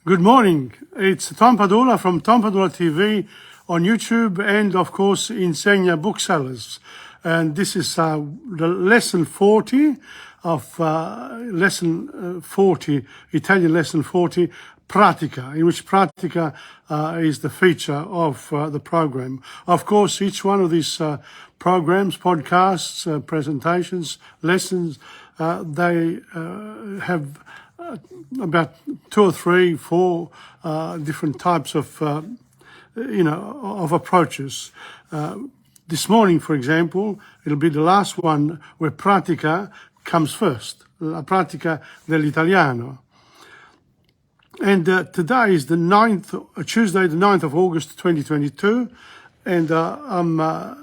Good morning. It's Tom Padula from TomPadulaTV on YouTube and, of course, Insegna Booksellers. And this is the lesson 40 of Italian lesson 40, Pratica, in which Pratica is the feature of the program. Of course, each one of these programs, podcasts, presentations, lessons, they have about 2 or 3, 4 different types of, of approaches. This morning, for example, it'll be the last one where pratica comes first, la pratica dell'italiano. And today is Tuesday, the 9th of August, 2022, and I'm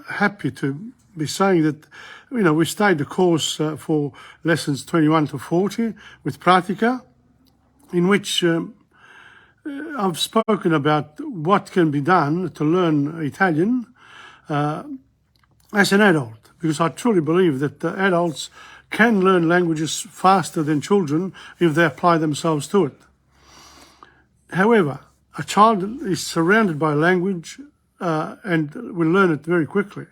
happy to be saying that, we stayed the course for lessons 21 to 40 with Pratica, in which I've spoken about what can be done to learn Italian as an adult, because I truly believe that adults can learn languages faster than children if they apply themselves to it. However, a child is surrounded by language and will learn it very quickly.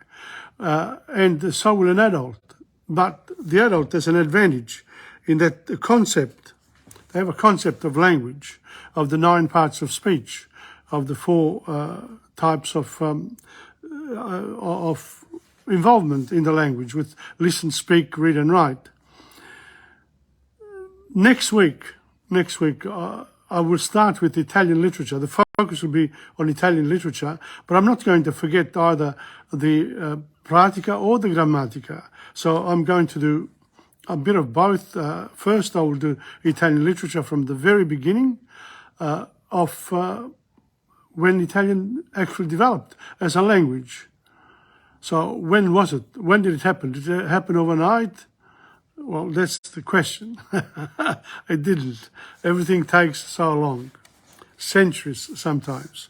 And so will an adult. But the adult has an advantage in that they have a concept of language, of the 9 parts of speech, of the 4 types of involvement in the language with listen, speak, read and write. Next week, I will start with Italian literature. The focus will be on Italian literature, but I'm not going to forget either the pratica or the grammatica. So I'm going to do a bit of both. First, I will do Italian literature from the very beginning of when Italian actually developed as a language. So when was it? When did it happen? Did it happen overnight? Well, that's the question. It didn't. Everything takes so long, centuries sometimes,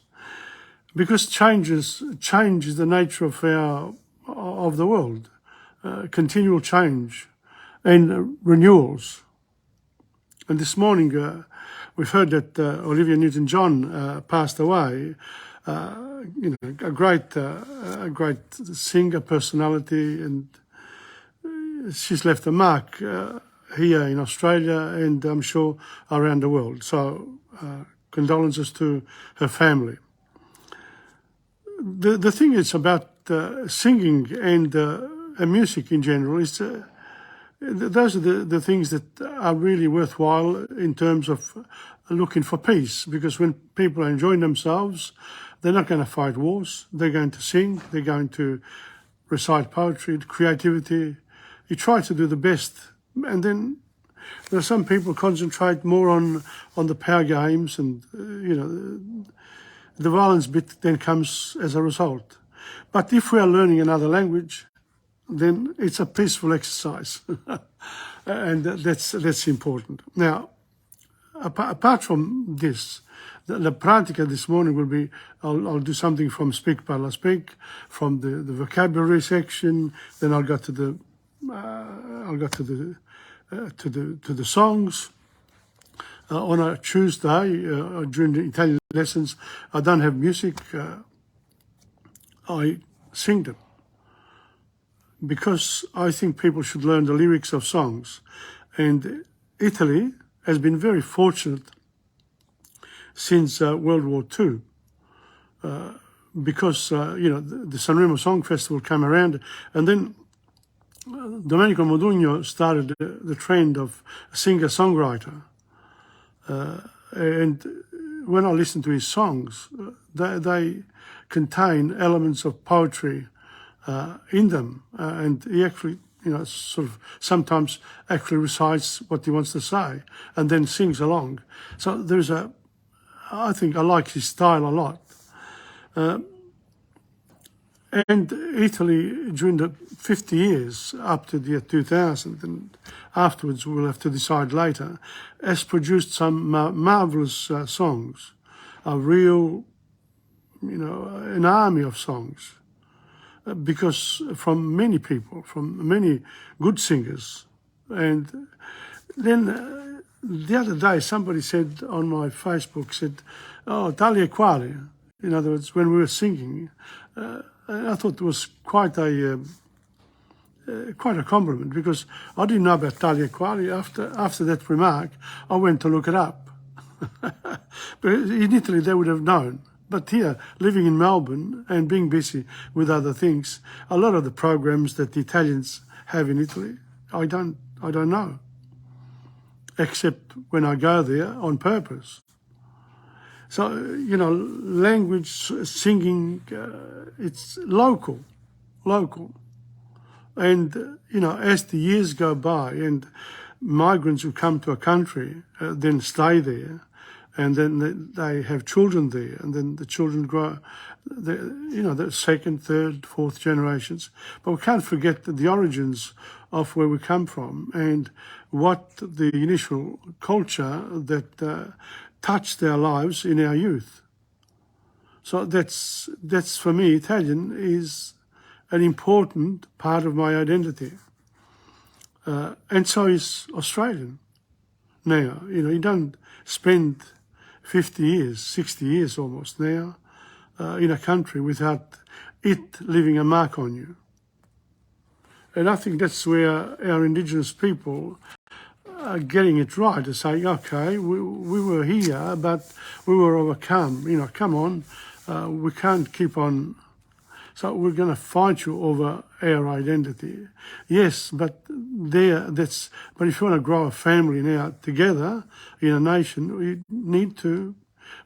because change is the nature of the world, continual change and renewals. And this morning we've heard that Olivia Newton-John passed away. A great singer, personality, and she's left a mark here in Australia and I'm sure around the world. So condolences to her family. The thing is about singing and music in general is those are the things that are really worthwhile in terms of looking for peace, because when people are enjoying themselves, they're not going to fight wars. They're going to sing, they're going to recite poetry, creativity. You try to do the best, and then there are some people concentrate more on the power games, and the violence bit then comes as a result. But if we are learning another language, then it's a peaceful exercise, and that's important. Now, apart from this, the pratica this morning will be, I'll do something from Speak, Parla, Speak, from the vocabulary section. Then I'll go to the songs. On a Tuesday during the Italian lessons, I don't have music. I sing them, because I think people should learn the lyrics of songs. And Italy has been very fortunate since World War II, because the Sanremo Song Festival came around, and then Domenico Modugno started the trend of singer-songwriter. And when I listen to his songs, they contain elements of poetry in them, and he actually, sort of sometimes actually recites what he wants to say and then sings along. So I think I like his style a lot. And Italy, during the 50 years up to the year 2000, and afterwards we'll have to decide later, has produced some marvelous songs, a real, an army of songs, because from many people, from many good singers. And then the other day somebody said on my Facebook, said, oh, tali e quali. In other words, when we were singing, I thought it was quite a compliment, because I didn't know about tali e quali. After that remark, I went to look it up. But in Italy, they would have known. But here, living in Melbourne and being busy with other things, a lot of the programs that the Italians have in Italy, I don't know, except when I go there on purpose. So, you know, language, singing, it's local. And, you know, as the years go by and migrants who come to a country then stay there, and then they have children there, and then the children grow, you know, the second, third, fourth generations. But we can't forget the origins of where we come from and what the initial culture that touched our lives in our youth. So that's for me, Italian is an important part of my identity. And so is Australian. Now, you know, you don't spend 50 years, 60 years almost now in a country without it leaving a mark on you. And I think that's where our Indigenous people are getting it right, to say, okay, we were here, but we were overcome. You know, come on, we can't keep on. So we're going to fight you over our identity. Yes, but but if you want to grow a family now together in a nation, we need to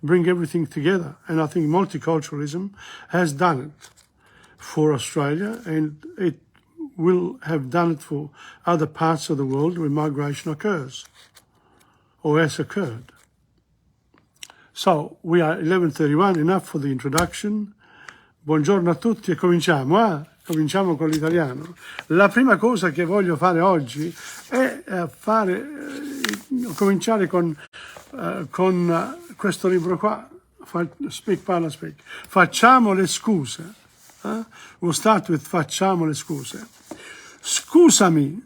bring everything together. And I think multiculturalism has done it for Australia, and it will have done it for other parts of the world where migration occurs or has occurred. So we are 11:31, enough for the introduction. Buongiorno a tutti e cominciamo, Cominciamo con l'italiano. La prima cosa che voglio fare oggi è cominciare con questo libro qua, Speak. Facciamo le scuse. We'll start with facciamo le scuse. Scusami,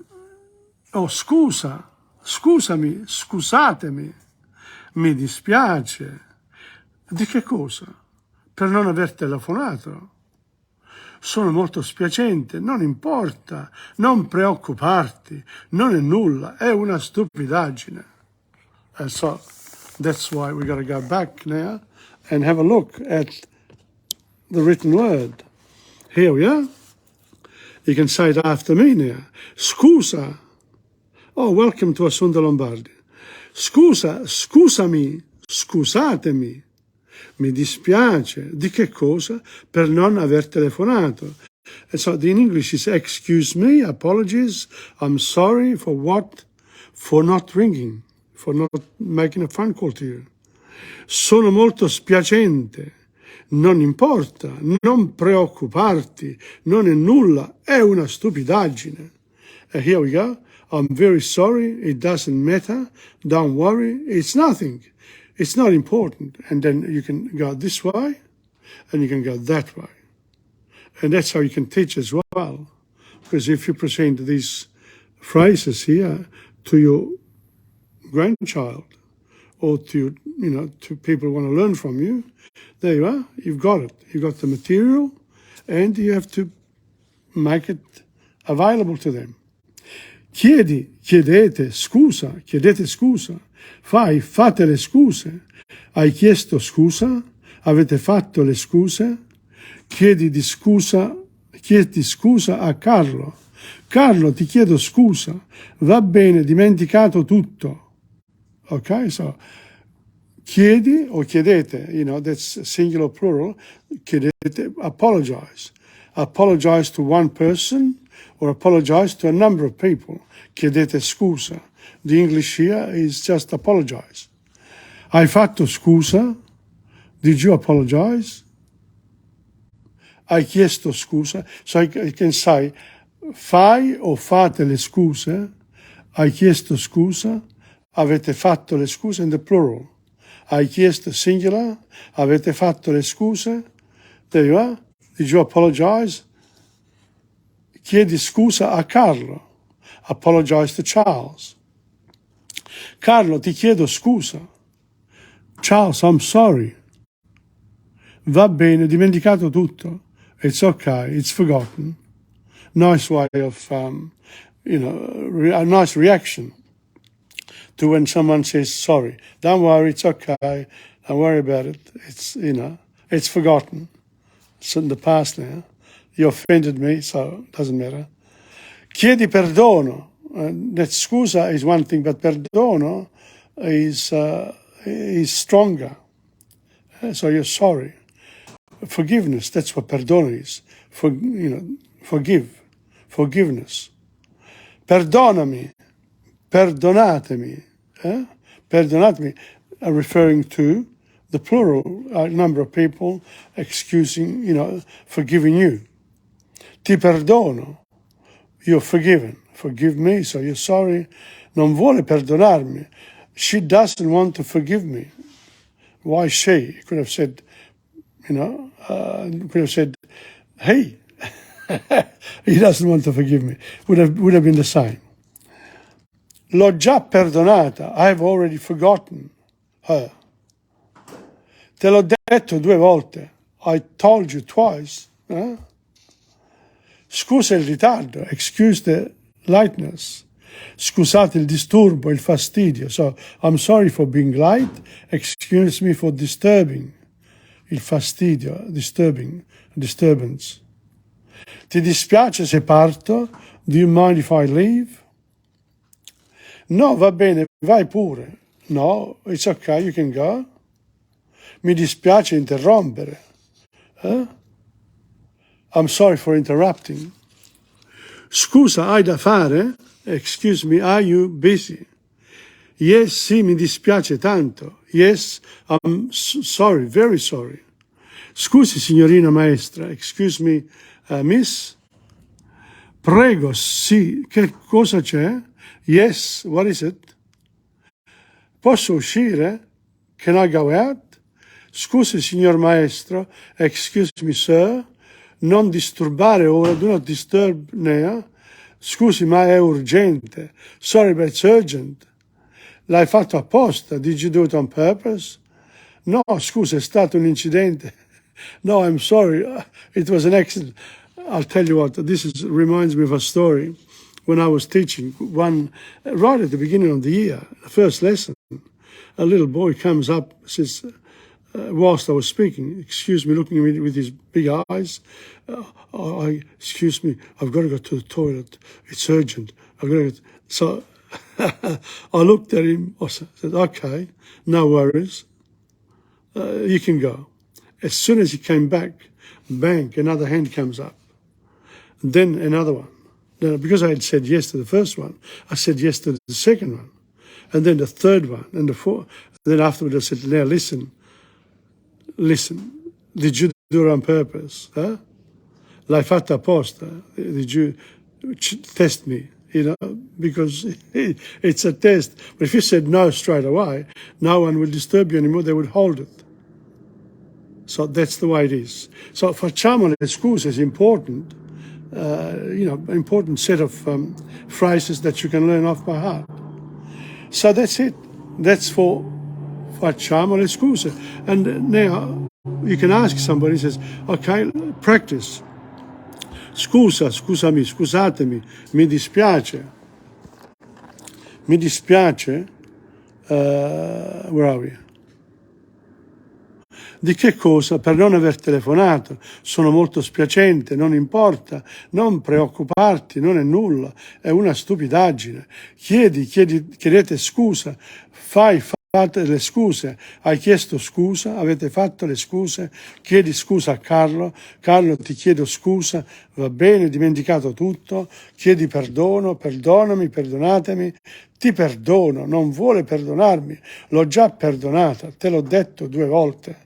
scusatemi, mi dispiace. Di che cosa? Per non aver telefonato. Sono molto spiacente, non importa, non preoccuparti, non è nulla, è una stupidaggine. And so that's why we got to go back now and have a look at the written word. Here we are. You can say it after me now. Scusa. Oh, welcome to Assunta Lombardi. Scusami, scusatemi. Mi dispiace. Di che cosa? Per non aver telefonato. And so in English it's excuse me, apologies, I'm sorry for what? For not ringing, for not making a phone call to you. Sono molto spiacente. Non importa, non preoccuparti, non è nulla, è una stupidaggine. And here we go. I'm very sorry, it doesn't matter, don't worry, it's nothing. It's not important. And then you can go this way and you can go that way. And that's how you can teach as well. Because if you present these phrases here to your grandchild or to, to people who want to learn from you, there you are, you've got it. You've got the material and you have to make it available to them. Chiedete scusa. Fate le scuse. Hai chiesto scusa? Avete fatto le scuse? Chiedi scusa a Carlo. Carlo, ti chiedo scusa. Va bene, dimenticato tutto. Okay, so chiedi o chiedete, that's singular plural. Chiedete, apologize. Apologize to one person or apologize to a number of people. Chiedete scusa. The English here is just apologize. Hai fatto scusa? Did you apologize? Hai chiesto scusa? So I can say, fai o fate le scuse? Hai chiesto scusa? Avete fatto le scuse in the plural. Hai chiesto singular? Avete fatto le scuse? There you are. Did you apologize? Chiedi scusa a Carlo. Apologize to Charles. Carlo, ti chiedo scusa. Charles, I'm sorry. Va bene, dimenticato tutto. It's okay, it's forgotten. Nice way of, a nice reaction to when someone says sorry. Don't worry, it's okay. Don't worry about it. It's, it's forgotten. It's in the past now. You offended me, so it doesn't matter. Chiedi perdono. That scusa is one thing, but perdono is stronger. So you're sorry. Forgiveness, that's what perdono is. Forgiveness. Perdonami, perdonatemi. Perdonatemi, referring to the plural number of people excusing, forgiving you. Ti perdono, you're forgiven. Forgive me, so you're sorry. Non vuole perdonarmi. She doesn't want to forgive me. Why she? He could have said, hey, he doesn't want to forgive me. Would have been the same. L'ho già perdonata. I've already forgotten her. Te l'ho detto 2 volte. I told you twice. Scusa il ritardo. Excuse the lightness. Scusate il disturbo, il fastidio. So, I'm sorry for being light. Excuse me for disturbing. Il fastidio, disturbance. Ti dispiace se parto? Do you mind if I leave? No, va bene, vai pure. No, it's okay, you can go. Mi dispiace interrompere. I'm sorry for interrupting. Scusa, hai da fare? Excuse me, are you busy? Yes, sì, mi dispiace tanto. Yes, I'm sorry, very sorry. Scusi, signorina maestra. Excuse me, miss. Prego, sì, che cosa c'è? Yes, what is it? Posso uscire? Can I go out? Scusi, signor maestro. Excuse me, sir. Non disturbare ora, do not disturb now. Scusi, ma è urgente. Sorry, but it's urgent. L'hai fatto apposta? Did you do it on purpose? No, scusa, è stato un incidente. No, I'm sorry. It was an accident. I'll tell you what, reminds me of a story. When I was teaching, right at the beginning of the year, the first lesson, a little boy comes up, says, whilst I was speaking, excuse me, looking at me with his big eyes, excuse me, I've got to go to the toilet. It's urgent. So I looked at him, I said, okay, no worries. You can go. As soon as he came back, bang, another hand comes up. And then another one. Now, because I had said yes to the first one, I said yes to the second one. And then the third one, and the fourth. And then afterwards I said, now listen, did you do it on purpose? Huh? L'hai fatta apposta? Did you test me? Because it's a test. But if you said no straight away, no one will disturb you anymore, they would hold it. So that's the way it is. So facciamo le scuse is important, important set of phrases that you can learn off by heart. So that's it. That's for facciamo le scuse. And now you can ask somebody, says, okay, practice. Scusa, scusami, scusatemi, mi dispiace. Mi dispiace, where are we? Di che cosa? Per non aver telefonato. Sono molto spiacente, non importa, non preoccuparti, non è nulla, è una stupidaggine. Chiedete scusa, fate le scuse. Hai chiesto scusa, avete fatto le scuse, chiedi scusa a Carlo, Carlo ti chiedo scusa, va bene, dimenticato tutto, chiedi perdono, perdonami, perdonatemi, ti perdono, non vuole perdonarmi, l'ho già perdonata, te l'ho detto 2 volte.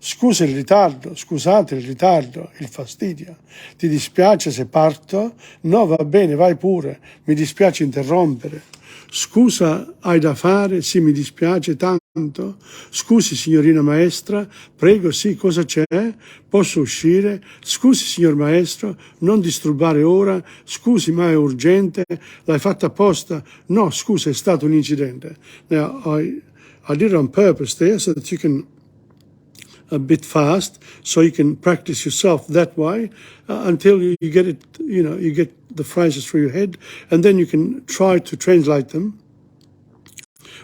Scusa il ritardo, scusate il ritardo, il fastidio. Ti dispiace se parto? No, va bene, vai pure, mi dispiace interrompere. Scusa, hai da fare? Sì, mi dispiace tanto. tanto? Scusi signorina maestra, prego, sì, cosa c'è? Posso uscire? Scusi signor maestro, non disturbare ora, scusi ma è urgente, l'hai fatta apposta? No, scusa, è stato un incidente. Now, I did it on purpose there so that you can a bit fast, so you can practice yourself that way until you get it, you get the phrases through your head, and then you can try to translate them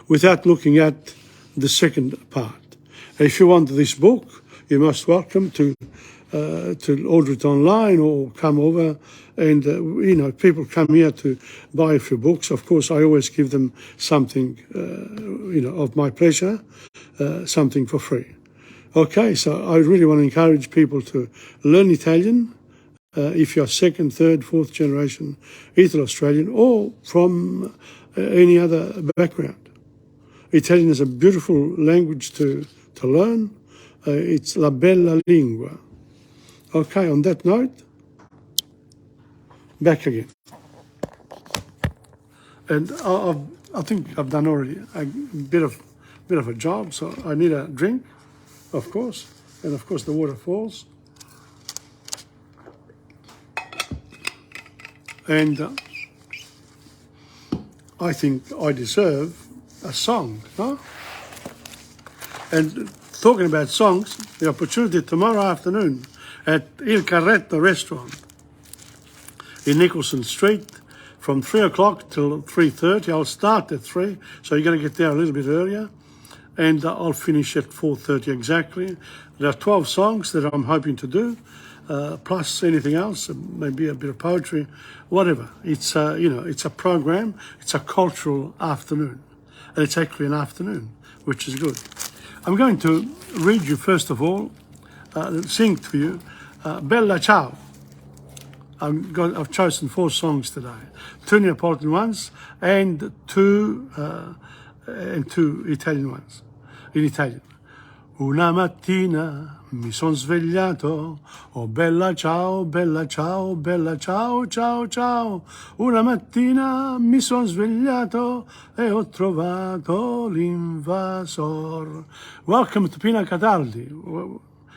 without looking at the second part. If you want this book, you're most welcome to order it online or come over. And, people come here to buy a few books. Of course, I always give them something, of my pleasure, something for free. Okay, so I really want to encourage people to learn Italian if you're second, third, fourth generation Italo-Australian or from any other background. Italian is a beautiful language to learn. It's la bella lingua. Okay, on that note, back again. And I think I've done already a bit of a job, so I need a drink, of course, and of course the water falls. And I think I deserve a song, no? And talking about songs, the opportunity tomorrow afternoon at Il Carretto restaurant in Nicholson Street from 3 o'clock till 3:30. I'll start at 3, so you're going to get there a little bit earlier, and I'll finish at 4:30 exactly. There are 12 songs that I'm hoping to do, plus anything else, maybe a bit of poetry, whatever. It's it's a program. It's a cultural afternoon, and it's actually an afternoon, which is good. I'm going to read you first of all, sing to you, Bella Ciao. I've chosen 4 songs today, 2 Neapolitan ones and two Italian ones, in Italian. Una mattina mi son svegliato, oh bella ciao, bella ciao, bella ciao, ciao, ciao. Una mattina mi son svegliato e ho trovato l'invasor. Welcome to Pina Cataldi.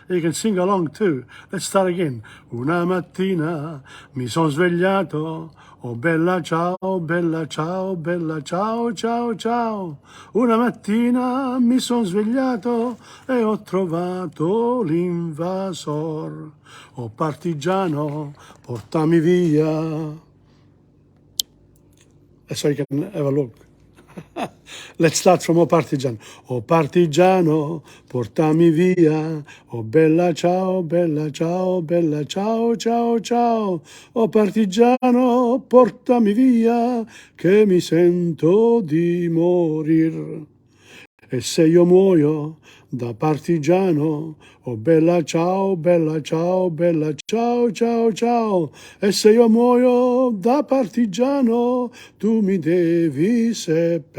You can sing along too. Let's start again. Una mattina mi son svegliato, oh bella ciao, bella ciao, bella ciao, ciao, ciao. Una mattina mi son svegliato e ho trovato l'invasor. Oh partigiano, portami via. So you can have a look. Let's start from O Partigiano. O partigiano, portami via. Oh bella ciao, bella ciao, bella ciao, ciao, ciao. O partigiano, portami via, che mi sento di morir. E se io muoio da partigiano, oh bella ciao, bella ciao, bella ciao, ciao, ciao. E se io muoio da partigiano, tu mi devi seppellire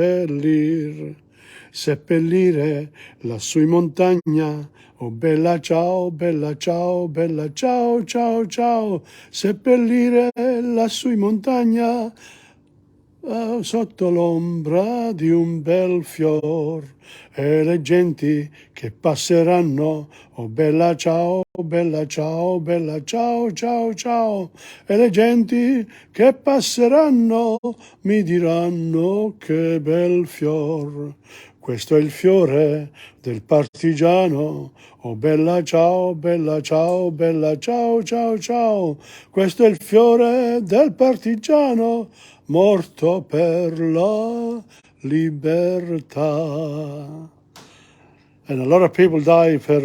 lassù in montagna. Oh bella ciao, bella ciao, bella ciao, ciao, ciao. Seppellire lassù in montagna, sotto l'ombra di un bel fior, e le genti che passeranno, oh bella ciao, bella ciao, bella ciao, ciao, ciao, e le genti che passeranno mi diranno che bel fior. Questo è il fiore del partigiano, oh bella ciao, bella ciao, bella ciao, ciao, ciao. Questo è il fiore del partigiano, morto per la libertà. And a lot of people die per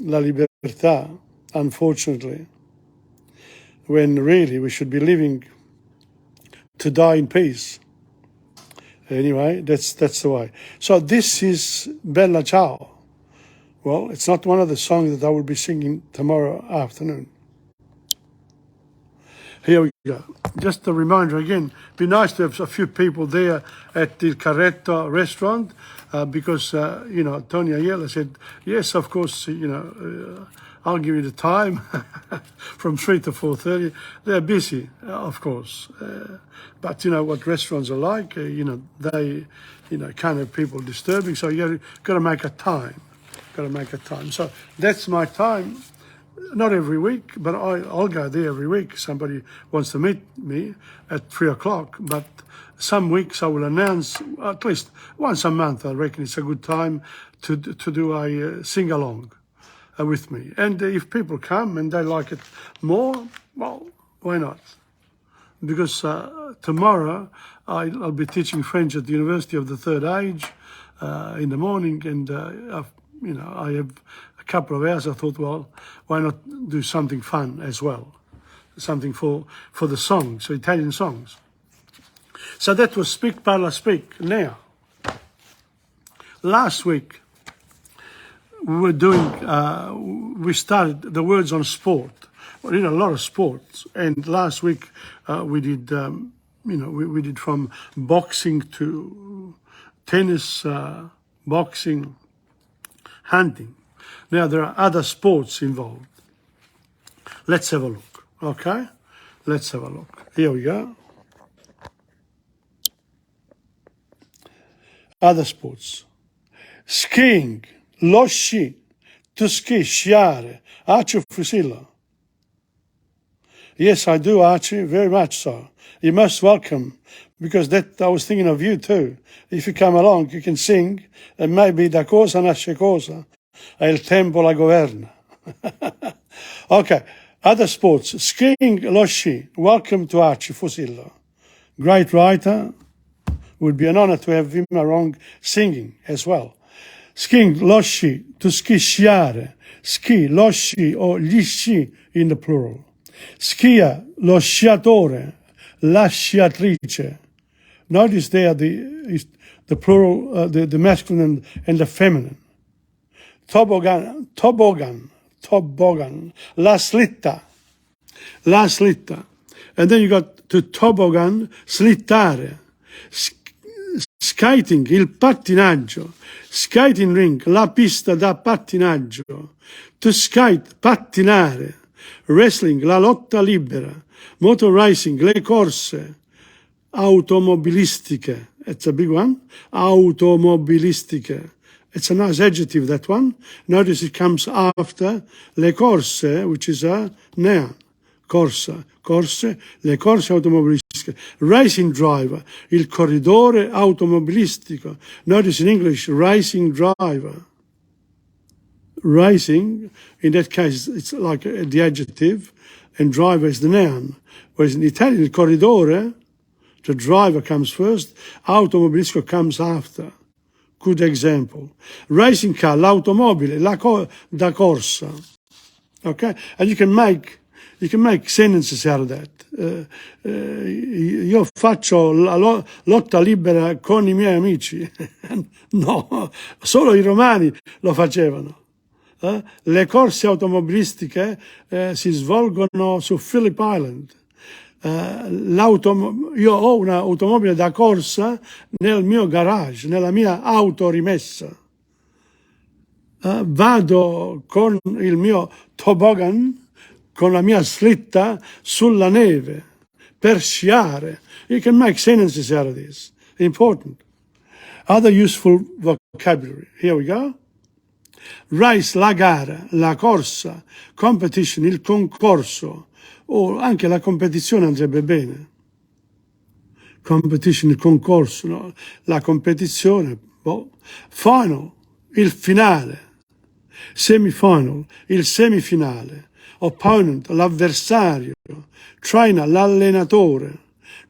la libertà, unfortunately, when really we should be living to die in peace. Anyway, that's the way. So this is Bella Ciao. Well, it's not one of the songs that I will be singing tomorrow afternoon. Here we go. Just a reminder again, it'd be nice to have a few people there at the Carretto restaurant because, Tony Ayala said, yes, of course, I'll give you the time from 3 to 4:30. They're busy, of course. But you know what restaurants are like, you know, they, you know, can't have people disturbing. So you got to make a time. Got to make a time. So that's my time. Not every week, but I'll go there every week. Somebody wants to meet me at 3 o'clock, but some weeks I will announce at least once a month. I reckon it's a good time to do a sing-along with me. And if people come and they like it more, well, why not? Because tomorrow I'll be teaching French at the University of the Third Age in the morning, and you know, I have a couple of hours. I thought, well, why not do something fun as well, something for the songs, Italian songs. So that was Speak, Parla, Speak. Now, last week we were doing, we started the words on sport. We did a lot of sports, and last week we did, you know, we did from boxing to tennis, boxing, hunting. Now there are other sports involved. Let's have a look, okay? Let's have a look. Here we go. Other sports. Skiing, lo sci, to ski, sciare, Archie Fusilla. Yes, I do, Archie, very much so. You're most welcome, because that I was thinking of you too. If you come along, you can sing, and maybe da cosa nasce cosa, e il tempo la governa. Okay, other sports. Skiing, lo sci. Welcome to Archie Fusilla. Great writer. Would be an honor to have him along singing as well. Skiing, lo sci, to ski, sciare. Ski, lo sci, or gli sci in the plural. Skia, lo sciatore, la sciatrice. Notice there the plural, the masculine and the feminine. Toboggan, la slitta. And then you got to toboggan, slittare. Skating, il pattinaggio. Skating rink, la pista da pattinaggio. To skate, pattinare. Wrestling, la lotta libera. Motor racing, le corse. Automobilistiche. It's a big one. Automobilistiche. It's a nice adjective, that one. Notice it comes after le corse, which is a noun. Corsa, corse, le corse automobilistiche. Racing driver, il corridore automobilistico. Notice in English, racing driver. Racing, in that case, it's like the adjective, and driver is the noun. Whereas in Italian, il corridore, the driver comes first, automobilistico comes after. Good example. Racing car, l'automobile, da corsa. Okay? And you can make sentences out of that. Io faccio la lotta libera con I miei amici. No, solo I romani lo facevano. Le corse automobilistiche si svolgono su Phillip Island. Io ho un'automobile da corsa nel mio garage, nella mia auto rimessa. Vado con il mio toboggan, con la mia slitta sulla neve per sciare. You can make sentences out of this. Important. Other useful vocabulary. Here we go. Race, la gara, la corsa, competition, il concorso, o anche la competizione andrebbe bene. Competition, il concorso, no? La competizione. Boh. Final, il finale. Semifinal, il semifinale. Opponent, l'avversario. Trainer, l'allenatore.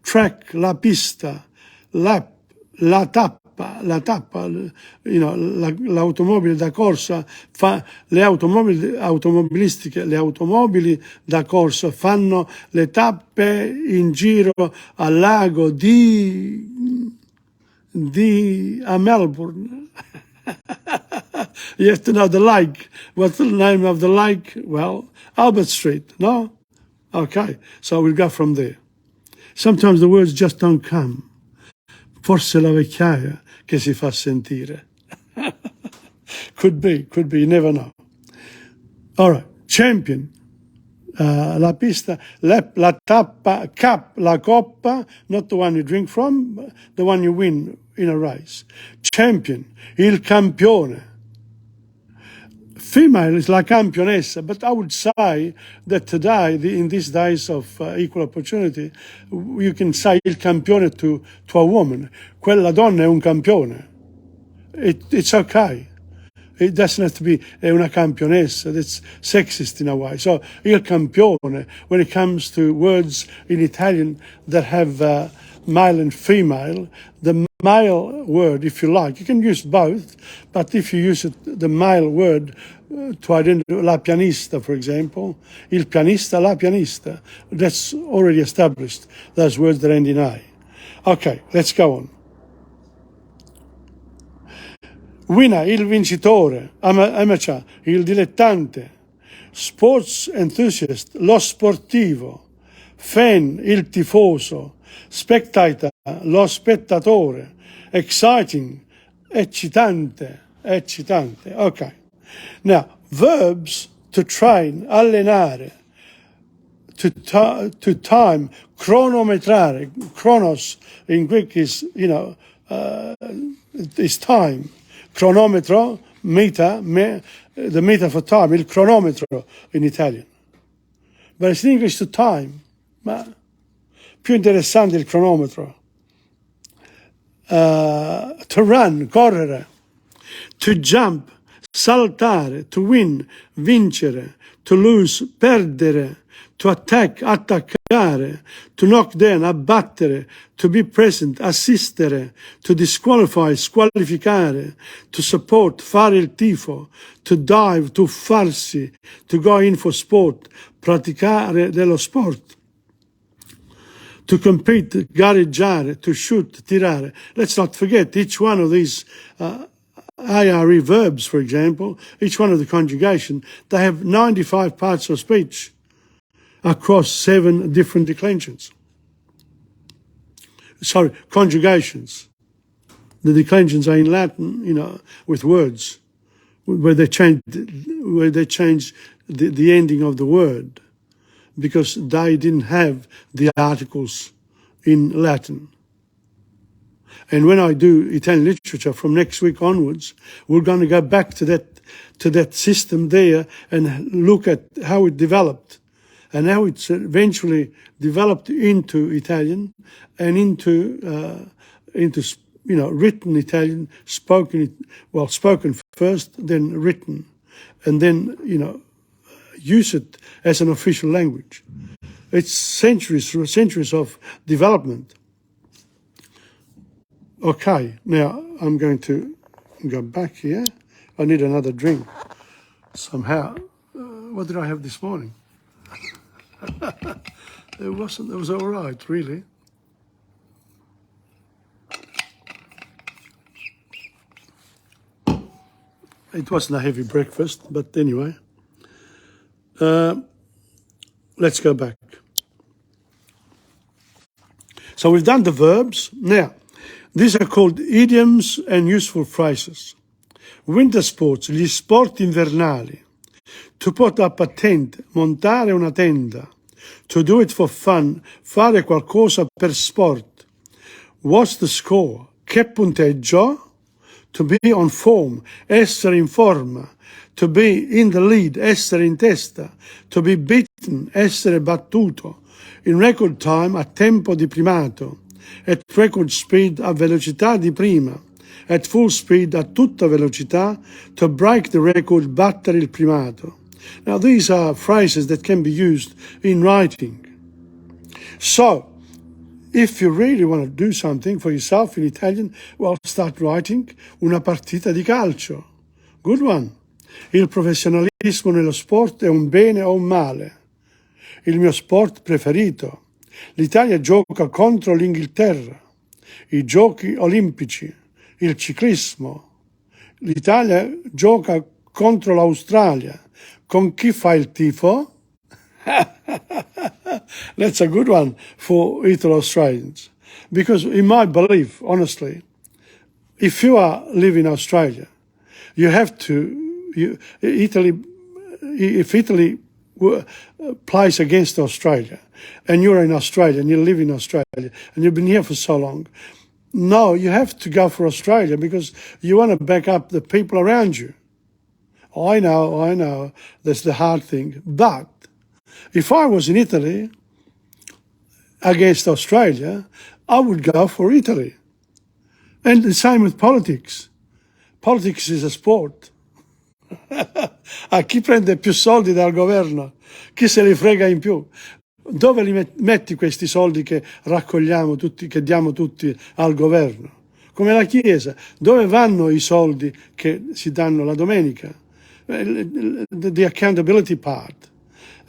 Track, la pista. Lap, la tappa, you know, l'automobile da corsa le automobilistiche, le automobili da corsa fanno le tappe in giro al lago a Melbourne. You have to know the lake. What's the name of the lake? Well, Albert Street, no? Okay, so we'll go from there. Sometimes the words just don't come. Forse la vecchiaia che si fa sentire. Could be, you never know. All right, Champion, la pista, la tappa, cup, la coppa, not the one you drink from, the one you win in a race. Champion, il campione. Female is la campionessa, but I would say that today, in these days of equal opportunity, you can say il campione to a woman. Quella donna è un campione. It's okay. It doesn't have to be una campionessa. That's sexist in a way. So, il campione, when it comes to words in Italian that have male and female, the male word, if you like, you can use both, but if you use the male word to identify la pianista, for example, il pianista, la pianista, that's already established, those words that end in A. Okay, let's go on. Winner, il vincitore, amateur, il dilettante, sports enthusiast, lo sportivo, fan, il tifoso, spectator, lo spettatore, exciting, eccitante. Okay. Now, verbs to train, allenare, to time, cronometrare. Chronos in Greek is, is time. Cronometro, meter, the meter for time, il cronometro in Italian. But it's in English to time. Ma più interessante il cronometro. To run, correre. To jump, saltare. To win, vincere. To lose, perdere. To attack, attaccare. To knock down, abbattere. To be present, assistere. To disqualify, squalificare. To support, fare il tifo. To dive, tuffarsi. To go in for sport, praticare dello sport. To compete, gareggiare. To shoot, tirare. Let's not forget each one of these IRE verbs, for example, each one of the conjugation, they have 95 parts of speech across 7 different declensions. Sorry, conjugations. The declensions are in Latin, with words, where they change the ending of the word, because they didn't have the articles in Latin. And when I do Italian literature from next week onwards, we're going to go back to that system there and look at how it developed and how it's eventually developed into Italian and into written Italian, spoken first, then written, and then use it as an official language. It's centuries of development. Okay, now I'm going to go back here. I need another drink somehow. What did I have this morning? It was all right, really. It wasn't a heavy breakfast, but anyway. Let's go back. So we've done the verbs. Now, these are called idioms and useful phrases. Winter sports, gli sport invernali. To put up a tent, montare una tenda. To do it for fun, fare qualcosa per sport. What's the score? Che punteggio? To be on form, essere in forma. To be in the lead, essere in testa. To be beaten, essere battuto. In record time, a tempo di primato. At record speed, a velocità di prima. At full speed, a tutta velocità. To break the record, battere il primato. Now, these are phrases that can be used in writing. So, if you really want to do something for yourself in Italian, well, start writing una partita di calcio. Good one. Il professionalismo nello sport è un bene o un male? Il mio sport preferito. L'Italia gioca contro l'Inghilterra. I giochi olimpici. Il ciclismo. L'Italia gioca contro l'Australia. Con chi fa il tifo? That's a good one for Italo-Australians. Because in my belief, honestly, if you live in Australia, you have to, if Italy place against Australia, and you're in Australia and you live in Australia and you've been here for so long. No, you have to go for Australia because you want to back up the people around you. I know, that's the hard thing. But if I was in Italy against Australia, I would go for Italy. And the same with politics. Politics is a sport. A chi prende più soldi dal governo, chi se li frega in più. Dove li metti questi soldi che raccogliamo tutti, che diamo tutti al governo? Come la Chiesa, dove vanno i soldi che si danno la domenica? The accountability part.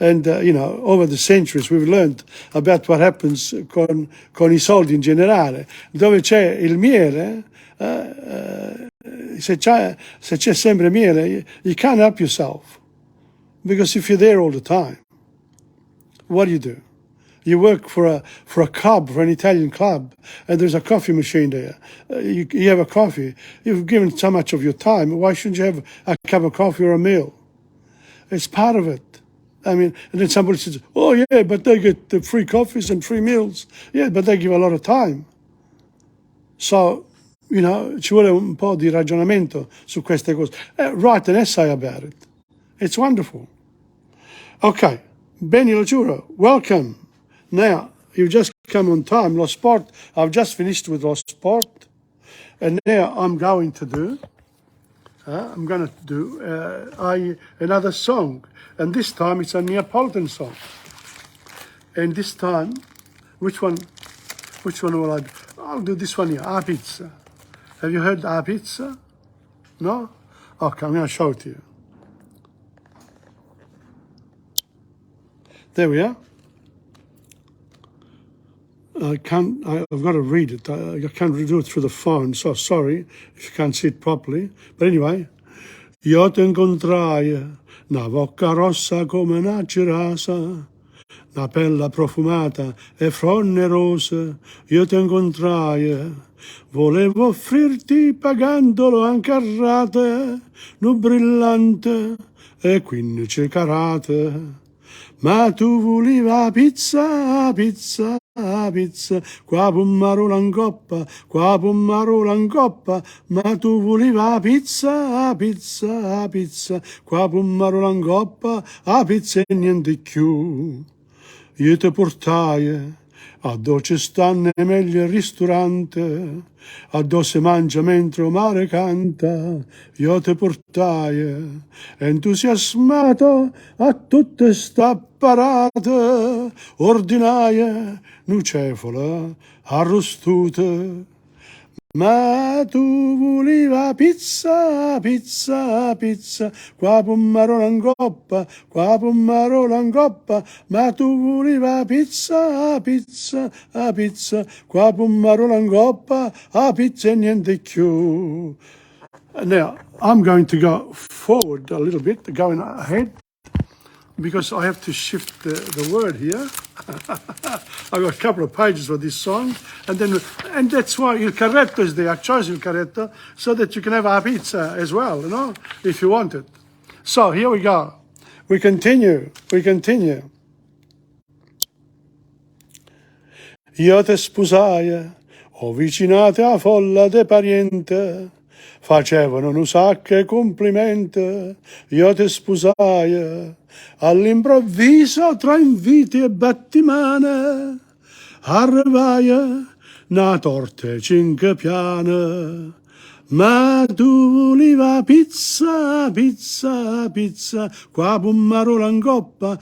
And, over the centuries we've learned about what happens con i soldi in generale. Dove c'è il miele, se c'è sempre miele, you can't help yourself. Because if you're there all the time, what do? You work for a club, for an Italian club, and there's a coffee machine there. You have a coffee. You've given so much of your time. Why shouldn't you have a cup of coffee or a meal? It's part of it. I mean, and then somebody says, oh yeah, but they get the free coffees and free meals. Yeah, but they give a lot of time. So, ci vuole un po' di ragionamento su queste cose. Write an essay about it. It's wonderful. Okay, Benny lo giuro, welcome. Now, you've just come on time. Lo Sport, I've just finished with Lo Sport. And now I'm going to do another song. And this time it's a Neapolitan song. And this time, which one will I do? I'll do this one here, A Pizza. Have you heard A Pizza? No? Okay, I'm going to show it to you. There we are. I've got to read it. I can't do it through the phone, so sorry if you can't see it properly. But anyway, io ti incontrai, una bocca rossa come una girasa, una pelle profumata e fronne rose. Io ti incontrai, volevo offrirti pagandolo anche a rate, un brillante e 15 carate. Ma tu volevi pizza, pizza, pizza, qua pommarola in coppa, ma tu volevi pizza, pizza, pizza, qua pommarola in coppa, a pizza e niente più. Io ti portai a dove ci stanno i meglio ristorante, a dove si mangia mentre il mare canta. Io ti portai entusiasmato a tutte sta parate, ordinaie, nucefola, arrostute. Ma tu volevi pizza, pizza, pizza, qua pommarola in coppa, ma tu volevi pizza, pizza, pizza, qua pommarola in coppa, a pizza e niente più. Now, I'm going to go forward a little bit, going ahead, because I have to shift the word here. I've got a couple of pages for this song, and that's why Il Carretto is there. I chose Il Carretto so that you can have our pizza as well, if you want it. So here we go. We continue. Io te sposai, ho vicinate a folla de pariente, facevano un sacco complimenti. Io te sposai, all'improvviso tra inviti e battimane, arrivai una torta 5 piane. Ma tu volevi pizza, pizza, pizza, qua pommarola in coppa,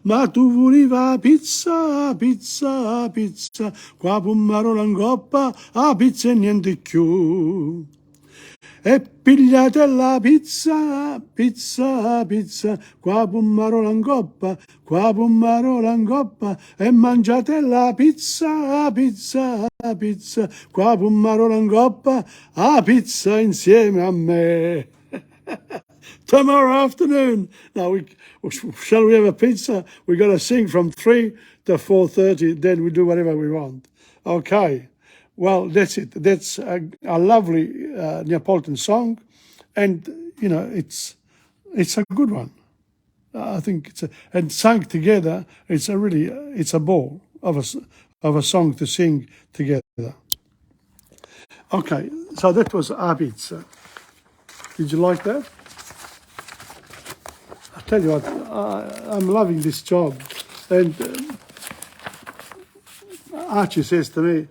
ma tu volevi pizza, pizza, pizza, qua pommarola in coppa, a pizza e niente più. E pigliate la pizza, pizza, pizza, qua pommarola in coppa, e mangiate la pizza, pizza, pizza, qua pommarola in coppa, a pizza insieme a me. Tomorrow afternoon. Now, shall we have a pizza? We've got to sing from 3 to 4:30, then we do whatever we want. Okay. Well, that's it. That's a lovely Neapolitan song, and it's a good one. I think and sung together, it's a ball of a song to sing together. Okay, so that was Abitsa. Did you like that? I tell you what, I'm loving this job. And Archie says to me,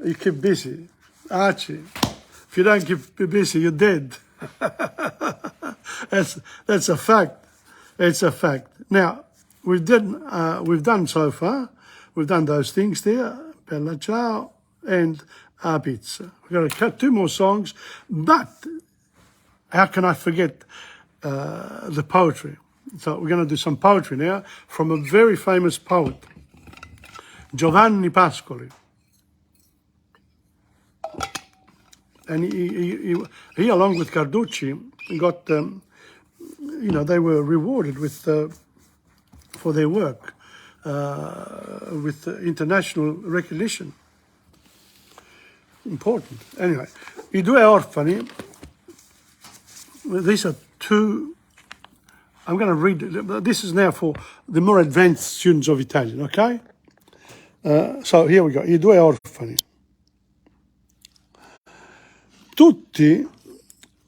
you keep busy. Archie, if you don't keep busy, you're dead. That's a fact. It's a fact. Now, we've done so far. We've done those things there, Bella Ciao and Abitsa. We're going to cut 2 more songs, but how can I forget the poetry? So we're going to do some poetry now from a very famous poet, Giovanni Pascoli. And he along with Carducci, got, they were rewarded with for their work with international recognition. Important. Anyway, I due orfani, these are 2, I'm going to read, this is now for the more advanced students of Italian, okay? So here we go, I due orfani. Tutti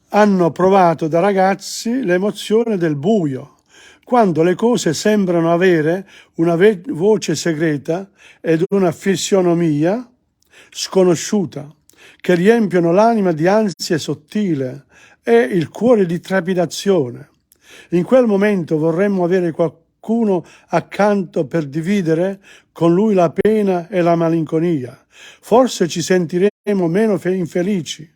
hanno provato da ragazzi l'emozione del buio, quando le cose sembrano avere una voce segreta ed una fisionomia sconosciuta, che riempiono l'anima di ansia sottile e il cuore di trepidazione. In quel momento vorremmo avere qualcuno accanto per dividere con lui la pena e la malinconia. Forse ci sentiremo meno infelici.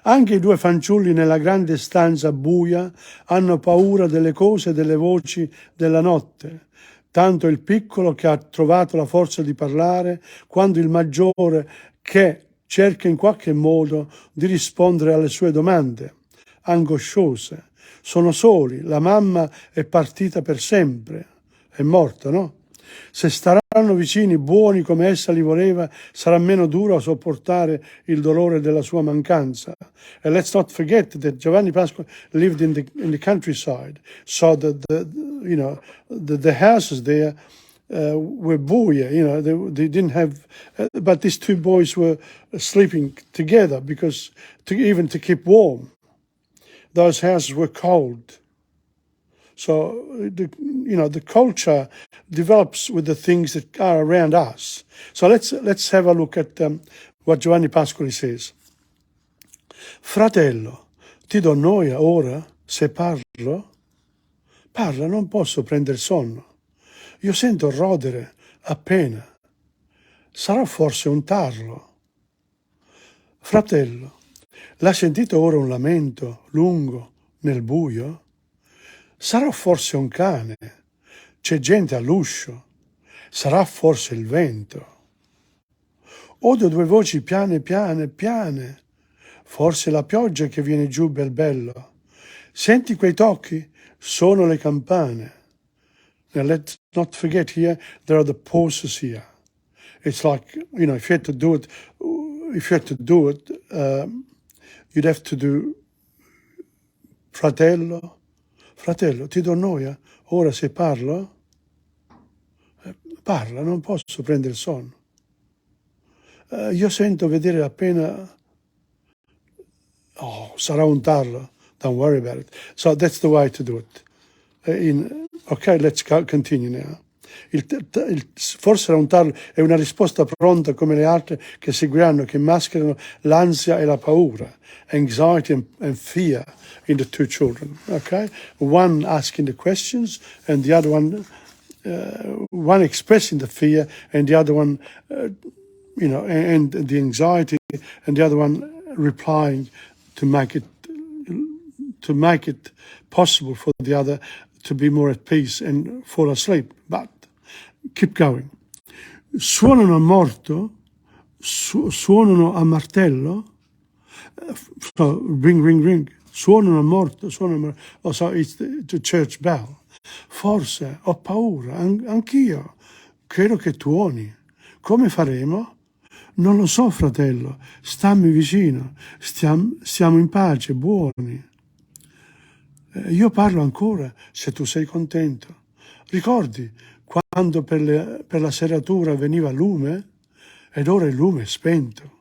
Anche i 2 fanciulli nella grande stanza buia hanno paura delle cose e delle voci della notte, tanto il piccolo che ha trovato la forza di parlare, quanto il maggiore che cerca in qualche modo di rispondere alle sue domande angosciose. Sono soli, la mamma è partita per sempre, è morta, no? Se staranno vicini, buoni come essa li voleva, sarà meno duro a sopportare il dolore della sua mancanza. And let's not forget that Giovanni Pascoli lived in the countryside, so that the houses there were buie, they didn't have, but these 2 boys were sleeping together because even to keep warm. Those houses were cold. So, the culture develops with the things that are around us. So let's have a look at what Giovanni Pascoli says. Fratello, ti do noia ora se parlo? Parla, non posso prendere sonno. Io sento rodere appena. Sarò forse un tarlo. Fratello, l'ha sentito ora un lamento lungo nel buio? Sarò forse un cane, c'è gente all'uscio, sarà forse il vento. Odo 2 voci piane, piane, piane, forse la pioggia che viene giù bel bello. Senti quei tocchi? Sono le campane. Now let's not forget here, there are the pauses here. It's like, if you had to do it, you'd have to do fratello. Fratello, ti do noia? Ora se parlo? Parla, non posso prendere sonno. Io sento vedere appena... Oh, sarà un tarlo. Don't worry about it. So that's the way to do it. Okay, let's continue now. Forse sarà un tarlo è una risposta pronta come le altre che seguiranno, che mascherano l'ansia e la paura, anxiety and fear in the 2 children. Okay, one asking the questions and the other one expressing the fear and the other one, and the anxiety, and the other one replying to make it possible for the other to be more at peace and fall asleep. But keep going. Suonano a morto? Suonano a martello? So, ring, ring, ring. Suonano a morto? Suonano a morto. Oh, so it's the church bell. Forse ho paura, anch'io. Credo che tuoni. Come faremo? Non lo so, fratello. Stammi vicino. Stiamo in pace, buoni. Io parlo ancora se tu sei contento. Ricordi quando per la serratura veniva lume ed ora il lume è spento?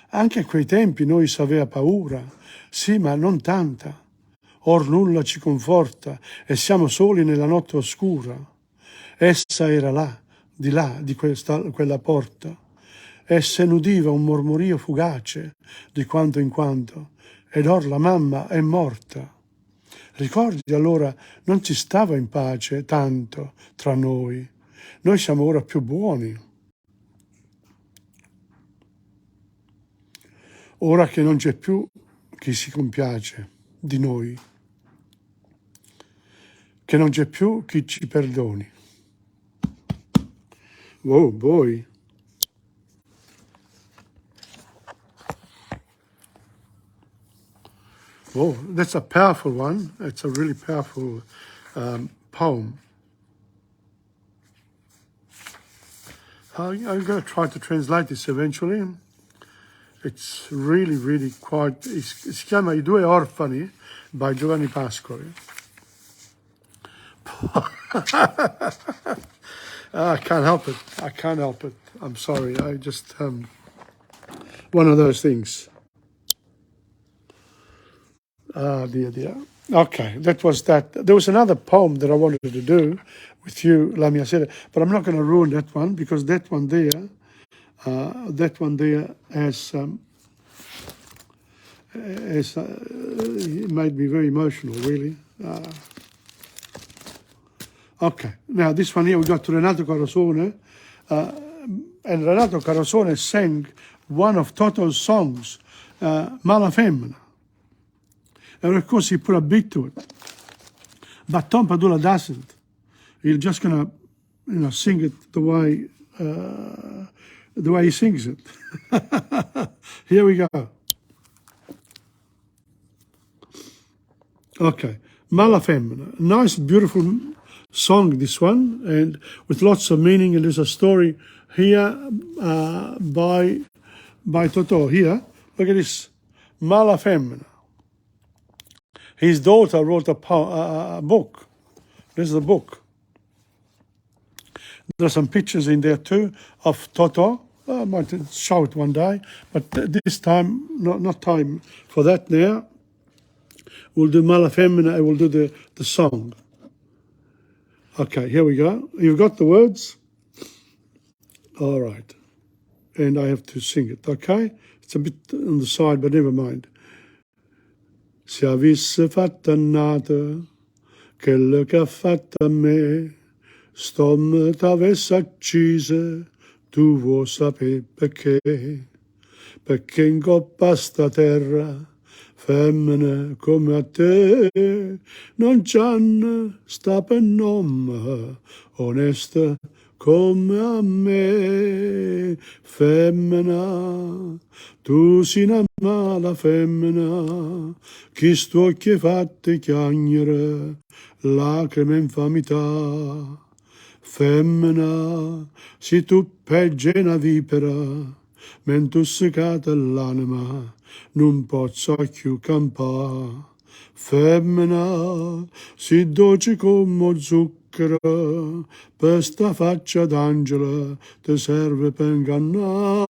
Anche a quei tempi noi s'aveva paura, sì, ma non tanta. Or nulla ci conforta e siamo soli nella notte oscura. Essa era là, di quella porta. E se n'udiva un mormorio fugace di quando in quando, ed or la mamma è morta. Ricordi allora non ci stava in pace tanto tra noi. Noi siamo ora più buoni. Ora che non c'è più chi si compiace di noi, che non c'è più chi ci perdoni. Oh boy. Oh, that's a powerful one. It's a really powerful poem. I'm going to try to translate this eventually. It's really, really quite... Si chiama I due orfani by Giovanni Pascoli. I can't help it. I can't help it. I'm sorry. I just... one of those things. Ah, dear. Okay, that was that. There was another poem that I wanted to do with you, La Mia Sera, but I'm not going to ruin that one because that one there has it made me very emotional, really. Okay, now this one here we got to Renato Carosone, and Renato Carosone sang one of Toto's songs, Mala Femmina. And of course he put a beat to it, but Tom Padula doesn't. He's just gonna, sing it the way he sings it. Here we go. Okay, Mala Femmina. Nice, beautiful song, this one, and with lots of meaning. And there's a story here by Totò. Here, look at this, Mala Femmina. His daughter wrote a book. This is the book. There are some pictures in there too of Totò. I might show it one day, but this time, not time for that now. We'll do Mala Femmina and we'll do the song. Okay, here we go. You've got the words? All right. And I have to sing it, okay? It's a bit on the side, but never mind. Se avesse fatto annata quello che ha fatto a me, Stom t'avesse accise, tu vuoi sapere perché? Perché in coppa sta terra, femmine come a te, non c'hanno sta per nome, onesta come a me. Femmina, tu sei una mala femmina, chi sto occhi fatti chiagnere, lacrime infamità. Femmina, se tu peggio una vipera, m'intossicata l'anima, non posso più campare. Femmina, si dolce come zucchero, per sta faccia d'angela ti serve per ingannare.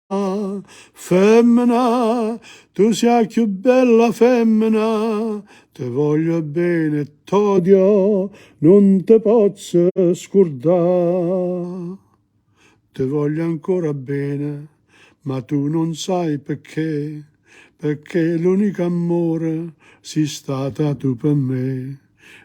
Femmina, tu sei più bella femmina, ti voglio bene, t'odio, non ti posso scordare. Ti voglio ancora bene, ma tu non sai perché l'unico amore sei stata tu per me.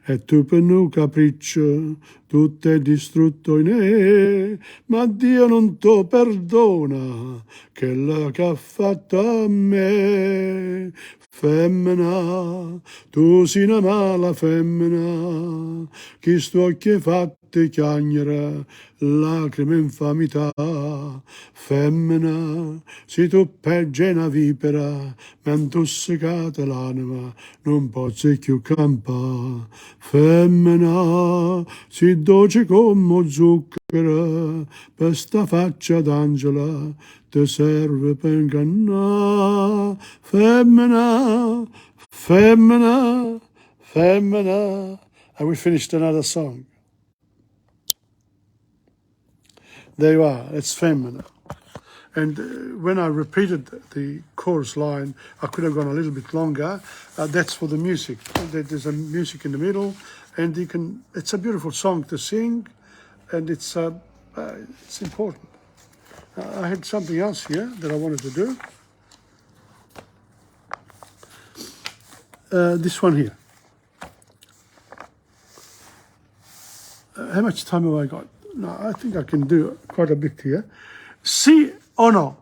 E tu per un capriccio tutto è distrutto in me, ma Dio non ti perdona quello che ha fatto a me. Femmina, tu sei una mala femmina, chi sto occhi fatti chiagnere, lacrime infamità. Femmina, se tu peggio una vipera, m'è intossicata l'anima, non posso più campare. Femmina, si dolce come zucchero, per sta faccia d'angela, ti serve per ingannare. Femmina, Femmina, femmina. And we finished another song. There you are, it's femmina. And when I repeated the chorus line, I could have gone a little bit longer. That's for the music. There's a music in the middle, and you can. It's a beautiful song to sing, and it's important. I had something else here that I wanted to do. This one here. How much time have I got? No, I think I can do quite a bit here. Sì o no?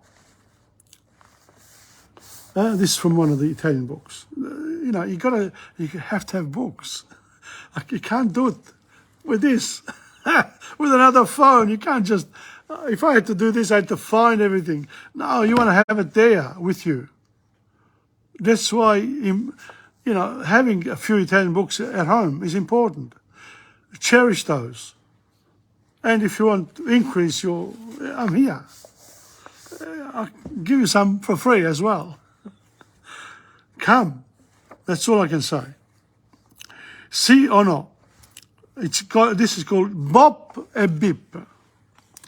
This is from one of the Italian books. You know, you have to have books. You can't do it with this, with another phone. You can't just, if I had to do this, I had to find everything. No, you want to have it there with you. That's why, you know, having a few Italian books at home is important. Cherish those. And if you want to increase your, I'm here. I'll give you some for free as well. Come. That's all I can say. Sì o no? This is called Bop e Bip.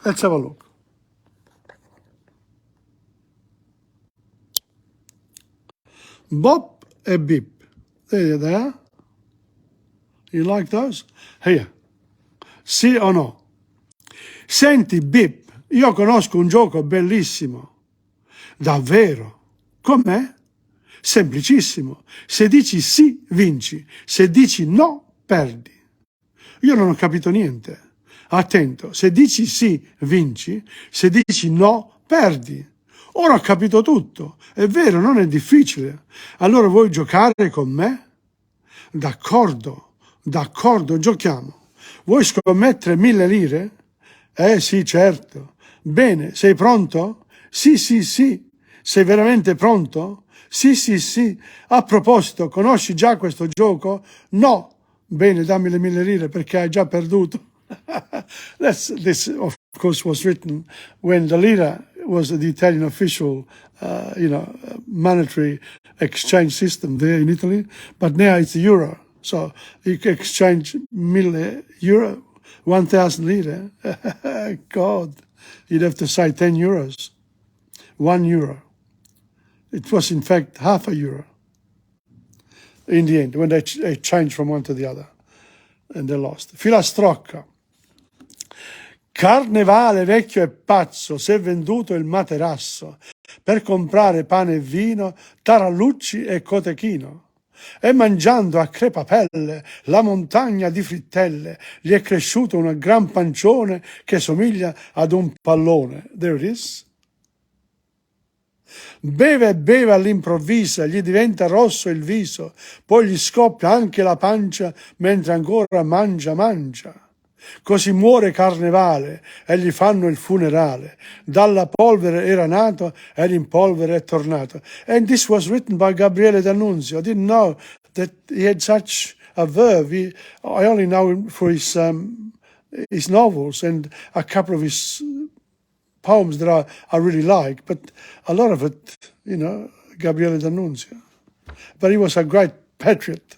Let's have a look. Bop e Bip. There they are. You like those? Here. Sì o no? Senti, Bip, io conosco un gioco bellissimo. Davvero? Com'è? Semplicissimo. Se dici sì, vinci. Se dici no, perdi. Io non ho capito niente. Attento, se dici sì, vinci. Se dici no, perdi. Ora ho capito tutto. È vero, non è difficile. Allora vuoi giocare con me? D'accordo, giochiamo. Vuoi scommettere 1000 lire? Sì, certo. Bene, sei pronto? Sì. Sei veramente pronto? Sì. A proposito, conosci già questo gioco? No. Bene, dammi le 1000 lire perché hai già perduto. This, of course, was written when the lira was the Italian official, monetary exchange system there in Italy, but now it's the euro. So you can exchange 1000 euro, 1,000 lire. God, you'd have to say 10 euros, 1 euro. It was in fact half a euro in the end when they changed from one to the other and they lost. Filastrocca. Carnevale vecchio e pazzo, s'è venduto il materasso per comprare pane e vino, tarallucci e cotechino. E mangiando a crepapelle la montagna di frittelle, gli è cresciuto un gran pancione che somiglia ad un pallone. There it is. Beve e beve all'improvvisa, gli diventa rosso il viso, poi gli scoppia anche la pancia mentre ancora mangia. Così muore Carnevale e gli fanno il funerale. Dalla polvere era nato ed in polvere è tornato. And this was written by Gabriele D'Annunzio. I didn't know that he had such a verve. I only know him for his novels and a couple of his poems that I really like, but a lot of it, Gabriele D'Annunzio. But he was a great patriot.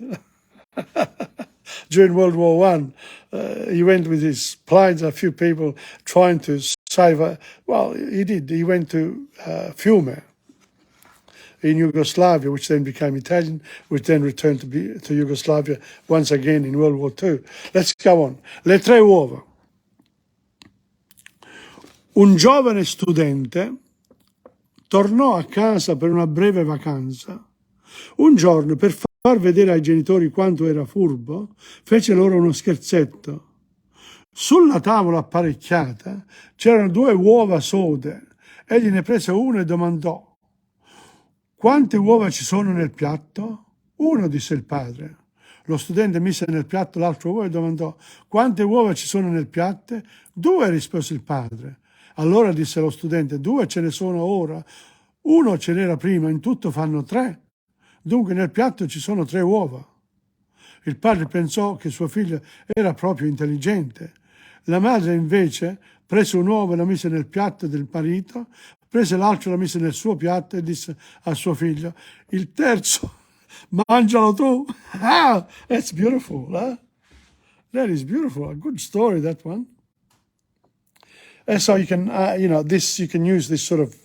During World War I, he went with his planes, a few people trying to save he did. He went to Fiume in Yugoslavia, which then became Italian, which then returned to Yugoslavia once again in World War II. Let's go on. Le tre uova. Un giovane studente tornò a casa per una breve vacanza. Un giorno, per far vedere ai genitori quanto era furbo, fece loro uno scherzetto. Sulla tavola apparecchiata c'erano 2 uova sode. Egli ne prese una e domandò: «Quante uova ci sono nel piatto?» «Uno», disse il padre. Lo studente mise nel piatto l'altro uovo e domandò: «Quante uova ci sono nel piatto?» «2», rispose il padre. Allora disse lo studente: «2 ce ne sono ora. 1 ce n'era prima, in tutto fanno 3. Dunque nel piatto ci sono 3 uova». Il padre pensò che suo figlio era proprio intelligente. La madre invece prese un uovo e la mise nel piatto del marito, prese l'altro e la mise nel suo piatto e disse a suo figlio: «Il terzo Mangialo tu. Ah, that's beautiful, huh? That is beautiful. A good story, that one. And so you can, this you can use this sort of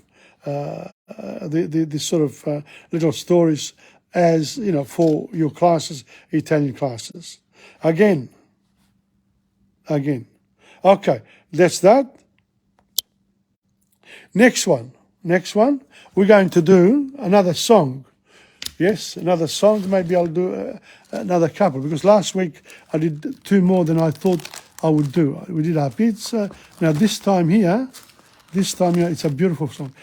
this sort of little stories as for your classes, Italian classes. Again. Okay, that's that. Next one, we're going to do another song. Yes, another song. Maybe I'll do another couple, because last week I did 2 more than I thought I would do. We did our pizza. Now this time here, it's a beautiful song.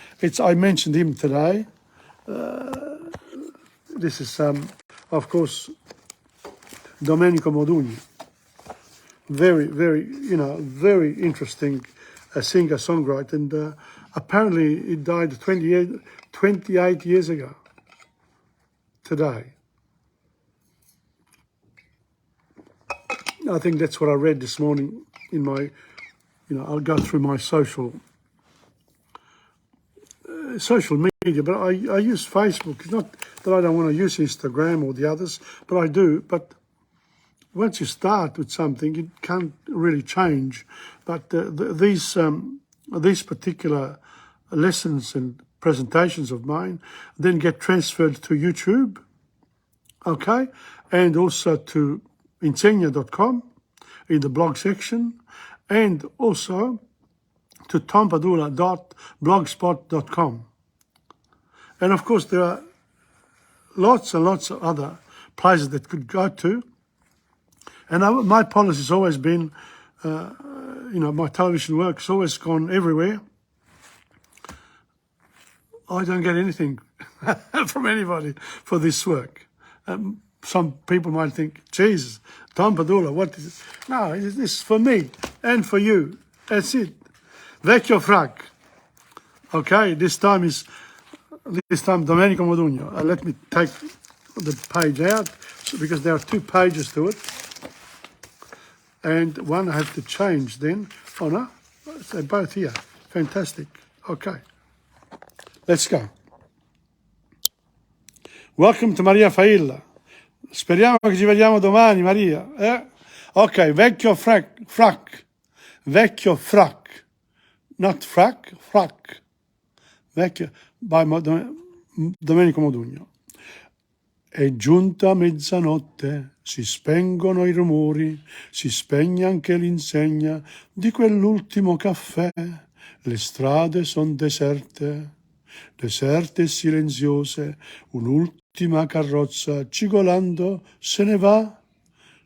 I mentioned him today. This is, of course, Domenico Modugno. Very, very, very interesting singer-songwriter, and apparently he died 28 years ago today. I think that's what I read this morning in my, I'll go through my social media, but I use Facebook. It's not that I don't want to use Instagram or the others, but I do. But once you start with something, it can't really change. But these particular lessons and presentations of mine then get transferred to YouTube, okay, and also to Insegna.com in the blog section, and also to TomPadulaTV.blogspot.com. And of course, there are lots and lots of other places that could go to. And my policy has always been, my television work has always gone everywhere. I don't get anything from anybody for this work. Some people might think, Jesus, Tom Padula, what is it? No, this is for me and for you. That's it. Vecchio frac. Okay, this time Domenico Modugno. Let me take the page out, because there are 2 pages to it. And one I have to change then. Oh no, they're both here. Fantastic. Okay, let's go. Welcome to Maria Failla. Speriamo che ci vediamo domani, Maria. Ok, vecchio frac. Vecchio frac. Not frac, frac. Vecchio, by Domenico Modugno. È giunta mezzanotte, si spengono i rumori, si spegne anche l'insegna di quell'ultimo caffè. Le strade son deserte e silenziose, un'ultima carrozza cigolando se ne va.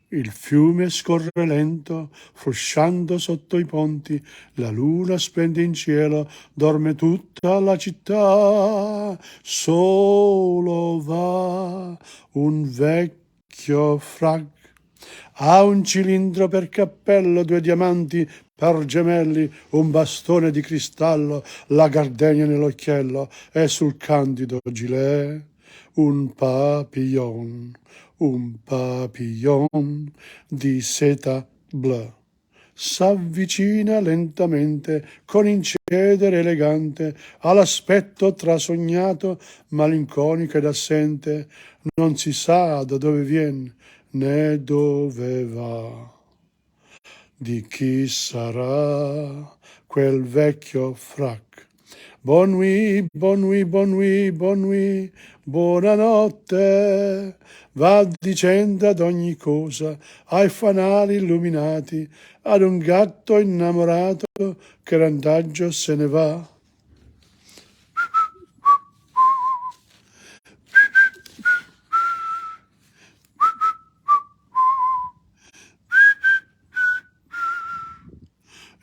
Il fiume scorre lento, frusciando sotto i ponti, la luna splende in cielo, dorme tutta la città. Solo va un vecchio frac. Ha un cilindro per cappello, 2 diamanti per gemelli, un bastone di cristallo, la gardenia nell'occhiello e sul candido gilet un papillon di seta blu. S'avvicina lentamente, con incedere elegante, all'aspetto trasognato, malinconico ed assente. Non si sa da dove viene né dove va. Di chi sarà quel vecchio frac? Bon nuit, bon nuit, bon nuit, bon nuit, buonanotte. Va dicendo ad ogni cosa, ai fanali illuminati, ad un gatto innamorato che randagio se ne va.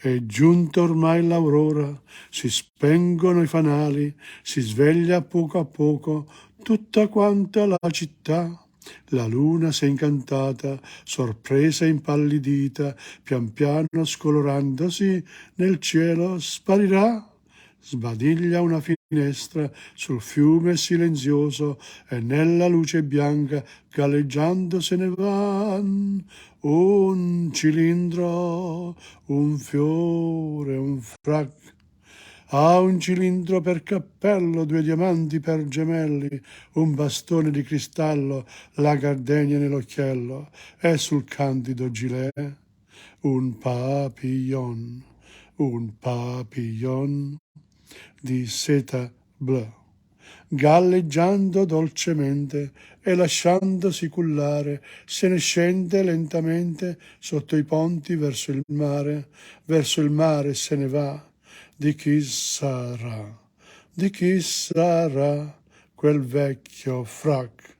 È giunta ormai l'aurora, si spengono i fanali, si sveglia a poco tutta quanta la città. La luna s'è incantata, sorpresa e impallidita, pian piano scolorandosi nel cielo sparirà. Sbadiglia una finestra sul fiume silenzioso e nella luce bianca galleggiando se ne van. Un cilindro, un fiore, un frac. Ha un cilindro per cappello, 2 diamanti per gemelli, un bastone di cristallo, la gardenia nell'occhiello, e sul candido gilet un papillon di seta blu, galleggiando dolcemente e lasciandosi cullare, se ne scende lentamente sotto i ponti verso il mare se ne va. Di chi sarà quel vecchio frac?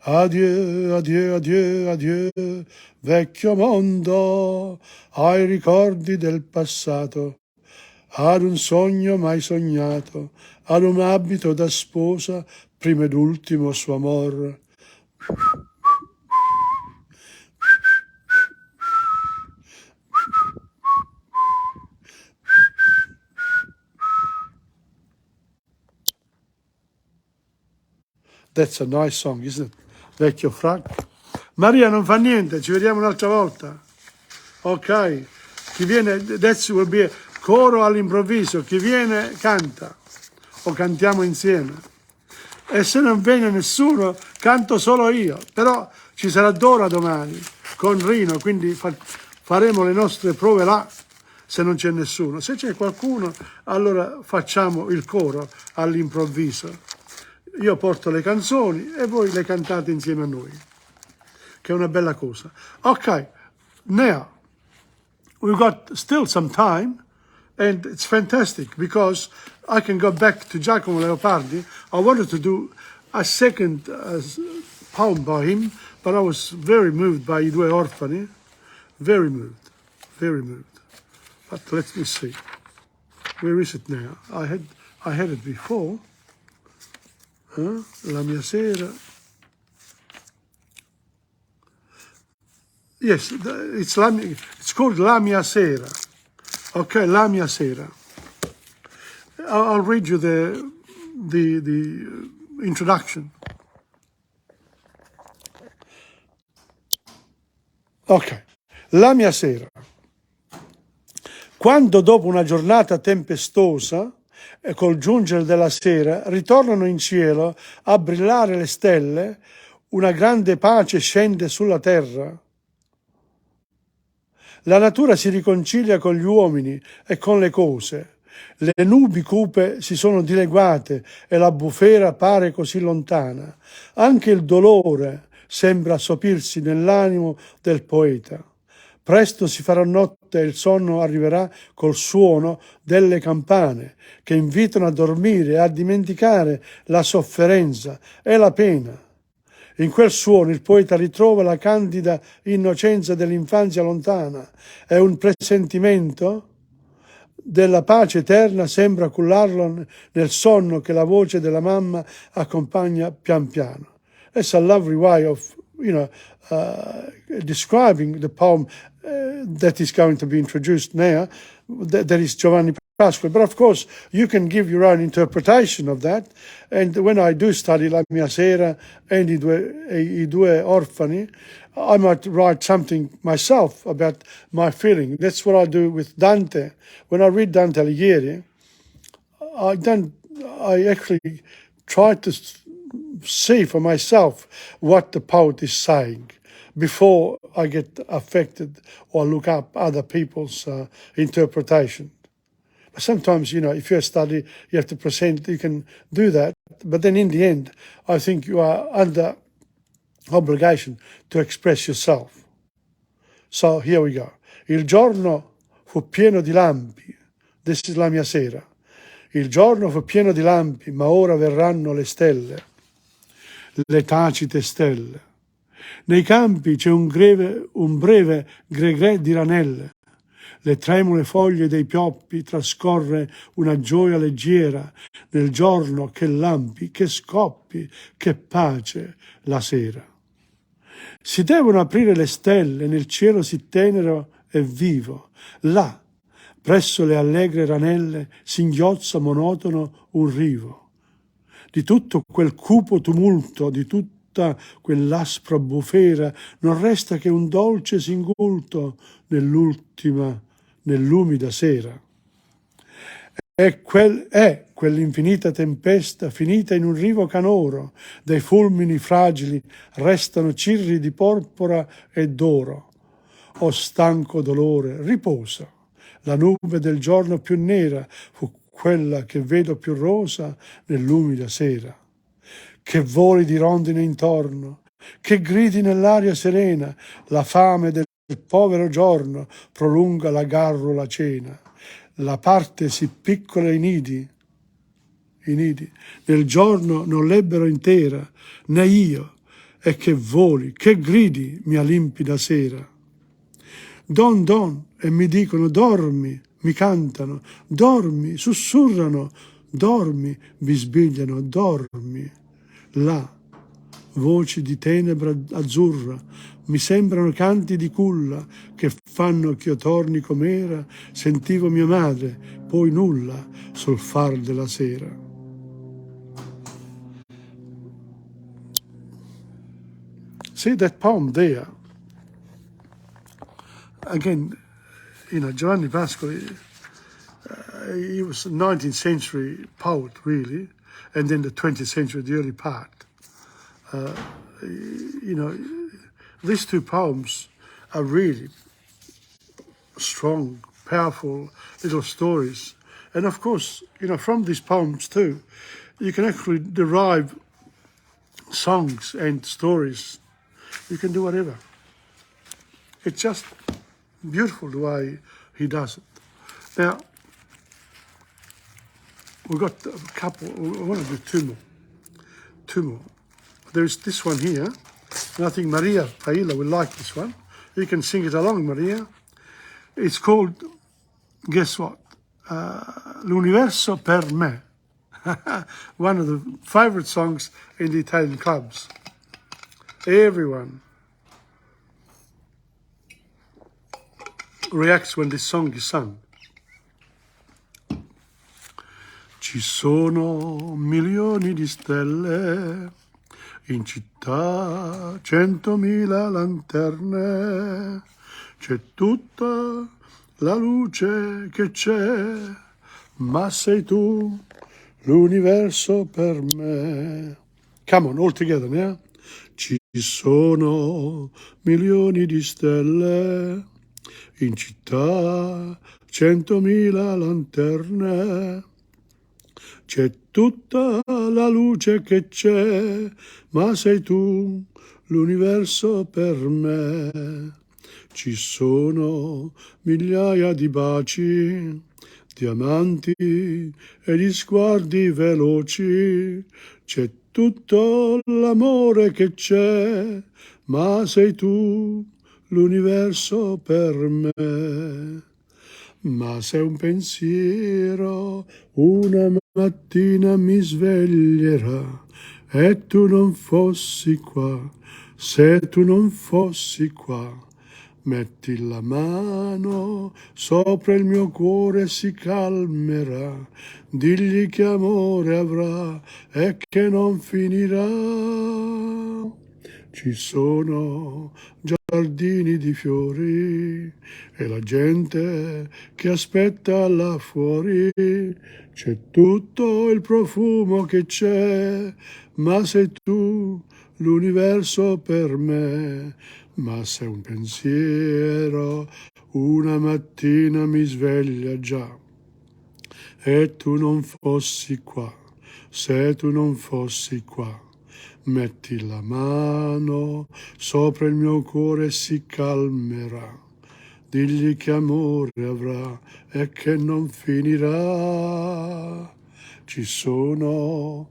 Adieu, adieu, adieu, adieu, vecchio mondo, ai ricordi del passato, ad un sogno mai sognato, ad un abito da sposa, primo ed ultimo suo amor. That's a nice song, isn't it? Vecchio frac. Maria, non fa niente, ci vediamo un'altra volta. Ok, chi viene, that will be coro all'improvviso, chi viene canta o cantiamo insieme. E se non viene nessuno, canto solo io. Però ci sarà Dora domani con Rino, quindi faremo le nostre prove là se non c'è nessuno. Se c'è qualcuno, allora facciamo il coro all'improvviso. Io porto le canzoni e voi le cantate insieme a noi, che è una bella cosa. Ok, now, we've got still some time, and it's fantastic because I can go back to Giacomo Leopardi. I wanted to do a second poem by him, but I was very moved by I Due Orfani. Very moved, very moved. But let me see. Where is it now? I had it before. La mia sera. Yes, it's called La mia sera. Okay, La mia sera. I'll read you the introduction. Ok, La mia sera. Quando dopo una giornata tempestosa e col giungere della sera ritornano in cielo a brillare le stelle, una grande pace scende sulla terra. La natura si riconcilia con gli uomini e con le cose. Le nubi cupe si sono dileguate e la bufera pare così lontana. Anche il dolore sembra sopirsi nell'animo del poeta. Presto si farà notte e il sonno arriverà col suono delle campane che invitano a dormire e a dimenticare la sofferenza e la pena. In quel suono il poeta ritrova la candida innocenza dell'infanzia lontana e un presentimento della pace eterna sembra cullarlo nel sonno che la voce della mamma accompagna pian piano. It's a lovely way of, describing the poem that is going to be introduced now. That is Giovanni Pasqua. But of course, you can give your own interpretation of that. And when I do study La mia sera and I due orfani, I might write something myself about my feeling. That's what I do with Dante. When I read Dante Alighieri, I actually try to see for myself what the poet is saying before I get affected or look up other people's interpretation. Sometimes, if you study, you have to present, you can do that. But then in the end, I think you are under obligation to express yourself. So here we go. Il giorno fu pieno di lampi. This is La mia sera. Il giorno fu pieno di lampi, ma ora verranno le stelle, le tacite stelle. Nei campi c'è un breve gregre di ranelle. Le tremule foglie dei pioppi trascorre una gioia leggera nel giorno che lampi, che scoppi, che pace la sera. Si devono aprire le stelle nel cielo sì tenero e vivo. Là, presso le allegre ranelle, singhiozza monotono un rivo. Di tutto quel cupo tumulto, di tutta quell'aspra bufera, non resta che un dolce singulto nell'umida sera. È quell'infinita tempesta finita in un rivo canoro, dei fulmini fragili restano cirri di porpora e d'oro. O stanco dolore, riposa. La nube del giorno più nera fu quella che vedo più rosa nell'umida sera. Che voli di rondine intorno, che gridi nell'aria serena, la fame del povero giorno prolunga la garrula cena. La parte si piccola i nidi nel giorno non l'ebbero intera, né io, e che voli, che gridi, mia limpida sera. Don, don, e mi dicono dormi, mi cantano, dormi, sussurrano, dormi, bisbigliano, dormi. Là, voci di tenebra azzurra, mi sembrano canti di culla che fanno ch'io torni com'era, sentivo mia madre, poi nulla sul far della sera. See that poem there? Again, Giovanni Pascoli, he was a 19th century poet, really, and then the 20th century, the early part. These two poems are really strong, powerful little stories. And of course, from these poems too, you can actually derive songs and stories. You can do whatever. It's just beautiful the way he does it. Now, we've got a couple, I want to do two more. There's this one here, and I think Maria Paila will like this one. You can sing it along, Maria. It's called, guess what? L'universo per me. One of the favorite songs in the Italian clubs. Everyone reacts when this song is sung. Ci sono milioni di stelle in città, 100.000 lanterne, c'è tutta la luce che c'è, ma sei tu l'universo per me. Come on, all together now. Ci sono milioni di stelle in città, 100.000 lanterne, c'è tutta la luce che c'è, ma sei tu l'universo per me. Ci sono migliaia di baci, diamanti e di sguardi veloci, c'è tutto l'amore che c'è, ma sei tu l'universo per me. Ma se un pensiero una mattina mi sveglierà e tu non fossi qua, se tu non fossi qua, metti la mano sopra il mio cuore si calmerà, digli che amore avrà e che non finirà. Ci sono giardini di fiori e la gente che aspetta là fuori, c'è tutto il profumo che c'è, ma sei tu l'universo per me. Ma se un pensiero una mattina mi sveglia già e tu non fossi qua, se tu non fossi qua, metti la mano sopra il mio cuore si calmerà, digli che amore avrà e che non finirà. Ci sono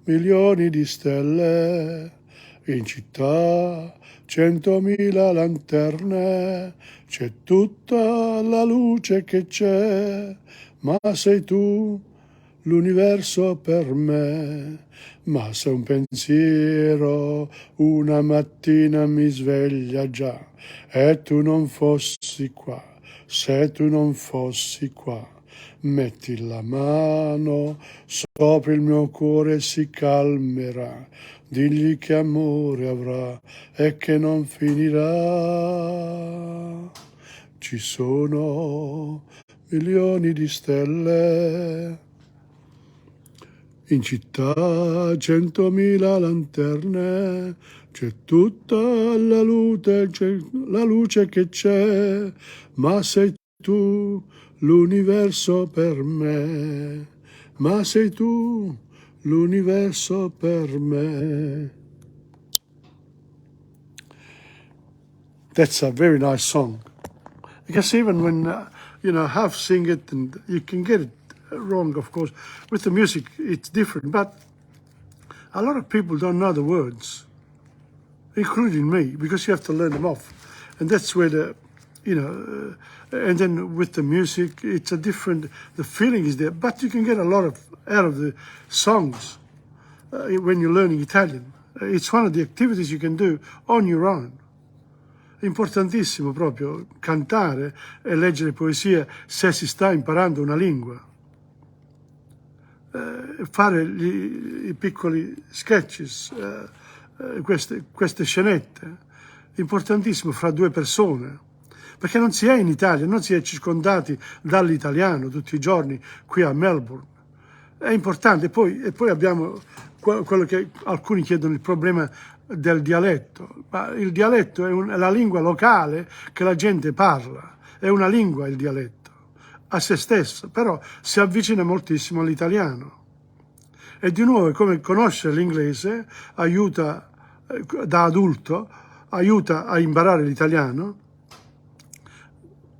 milioni di stelle in città, 100.000 lanterne, c'è tutta la luce che c'è, ma sei tu l'universo per me. Ma se un pensiero una mattina mi sveglia già e tu non fossi qua, se tu non fossi qua, metti la mano sopra il mio cuore si calmerà, digli che amore avrà e che non finirà. Ci sono milioni di stelle. In città 100.000 lanterne, c'è tutta la luce che c'è, ma sei tu l'universo per me, ma sei tu l'universo per me. That's a very nice song. Because even when, half sing it, and you can get it wrong, of course. With the music, it's different, but a lot of people don't know the words, including me, because you have to learn them off. And that's where and then with the music, it's a different, the feeling is there, but you can get a lot out of the songs when you're learning Italian. It's one of the activities you can do on your own. Importantissimo proprio cantare e leggere poesie se si sta imparando una lingua. Fare i piccoli sketches, queste scenette, importantissimo fra due persone, perché non si è in Italia, non si è circondati dall'italiano tutti i giorni qui a Melbourne. È importante. E poi abbiamo quello che alcuni chiedono, il problema del dialetto. Ma il dialetto è la lingua locale che la gente parla, è una lingua il dialetto, a se stesso, però si avvicina moltissimo all'italiano. E di nuovo, come conoscere l'inglese aiuta, da adulto, aiuta a imparare l'italiano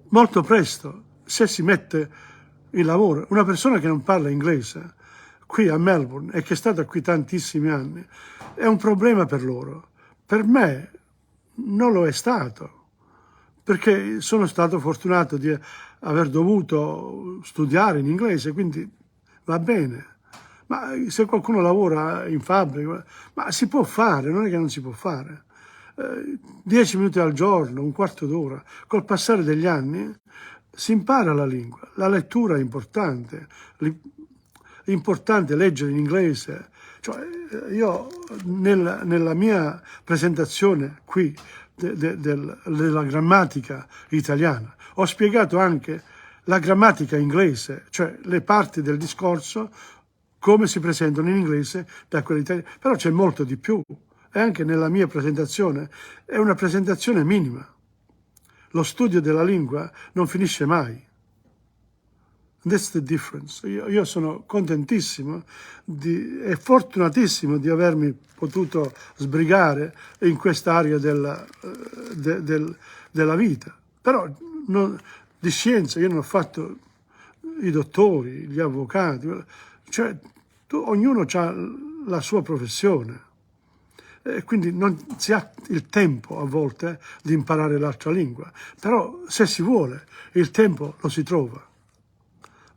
molto presto, se si mette in lavoro. Una persona che non parla inglese qui a Melbourne e che è stata qui tantissimi anni, è un problema per loro. Per me non lo è stato, perché sono stato fortunato di aver dovuto studiare in inglese, quindi va bene. Ma se qualcuno lavora in fabbrica, ma si può fare, non è che non si può fare. 10 minuti al giorno, un quarto d'ora, col passare degli anni si impara la lingua. La lettura è importante, è importante leggere in inglese. Cioè, io nella mia presentazione qui della grammatica italiana ho spiegato anche la grammatica inglese, cioè le parti del discorso come si presentano in inglese da quella italiana. Però c'è molto di più, e anche nella mia presentazione è una presentazione minima. Lo studio della lingua non finisce mai. That's the difference. Io sono contentissimo e fortunatissimo di avermi potuto sbrigare in quest'area della vita. Però di scienza io non ho fatto i dottori, gli avvocati, cioè ognuno ha la sua professione. E quindi non si ha il tempo a volte di imparare l'altra lingua, però se si vuole il tempo lo si trova.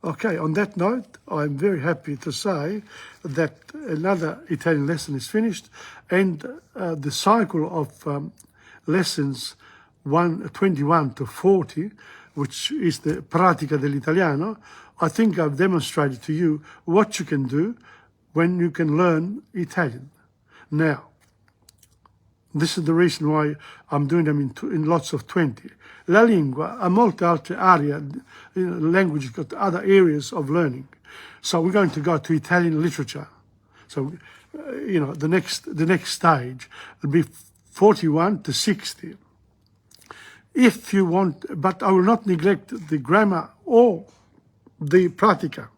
Okay, on that note, I'm very happy to say that another Italian lesson is finished, and the cycle of lessons 21 to 40, which is the pratica dell'italiano, I think I've demonstrated to you what you can do when you can learn Italian. Now, this is the reason why I'm doing them in lots of 20. La lingua ha molte altre aree, language got other areas of learning. So we're going to go to Italian literature. So, the next stage will be 41 to 60. If you want, but I will not neglect the grammar or the pratica.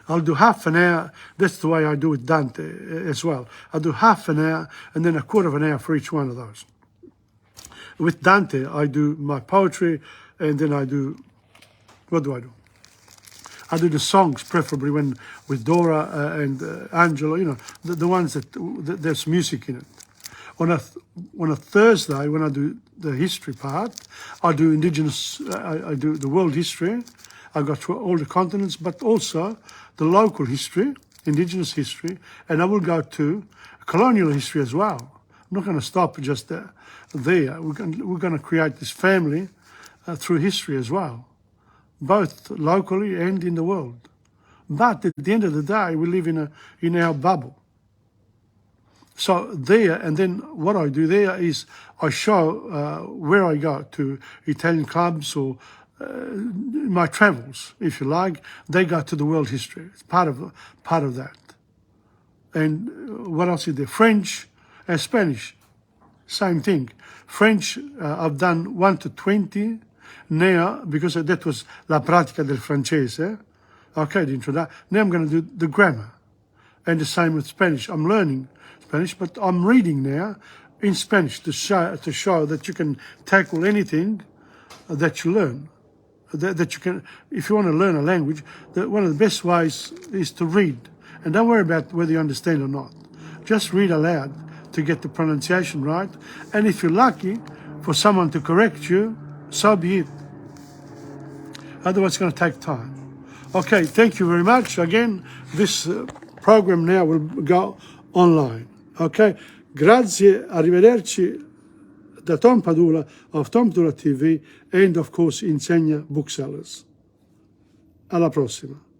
I'll do half an hour. That's the way I do with Dante as well. I'll do half an hour and then a quarter of an hour for each one of those. With Dante, I do my poetry, and then I do, what do? I do the songs, preferably with Dora and Angelo, the ones that there's music in it. On a Thursday, when I do the history part, I do I do the world history. I've got all the continents, but also the local history, indigenous history, and I will go to colonial history as well. I'm not going to stop just there. We're going to create this family through history as well, both locally and in the world. But at the end of the day, we live in our bubble. So there, and then what I do there is I show where I go to Italian clubs or my travels, if you like, they go to the world history. It's part of that. And what else is there? French and Spanish, same thing. French, I've done 1 to 20 now, because that was la pratica del francese. Okay, the introduction. Now I'm going to do the grammar. And the same with Spanish. I'm learning Spanish, but I'm reading now in Spanish to show that you can tackle anything that you learn. That you can, if you want to learn a language, one of the best ways is to read. And don't worry about whether you understand or not. Just read aloud to get the pronunciation right. And if you're lucky for someone to correct you, so be it. Otherwise, it's going to take time. Okay, thank you very much. Again, this program now will go online. Okay, grazie, arrivederci da Tom Padula of TomPadulaTV and of course Insegna Booksellers. Alla prossima.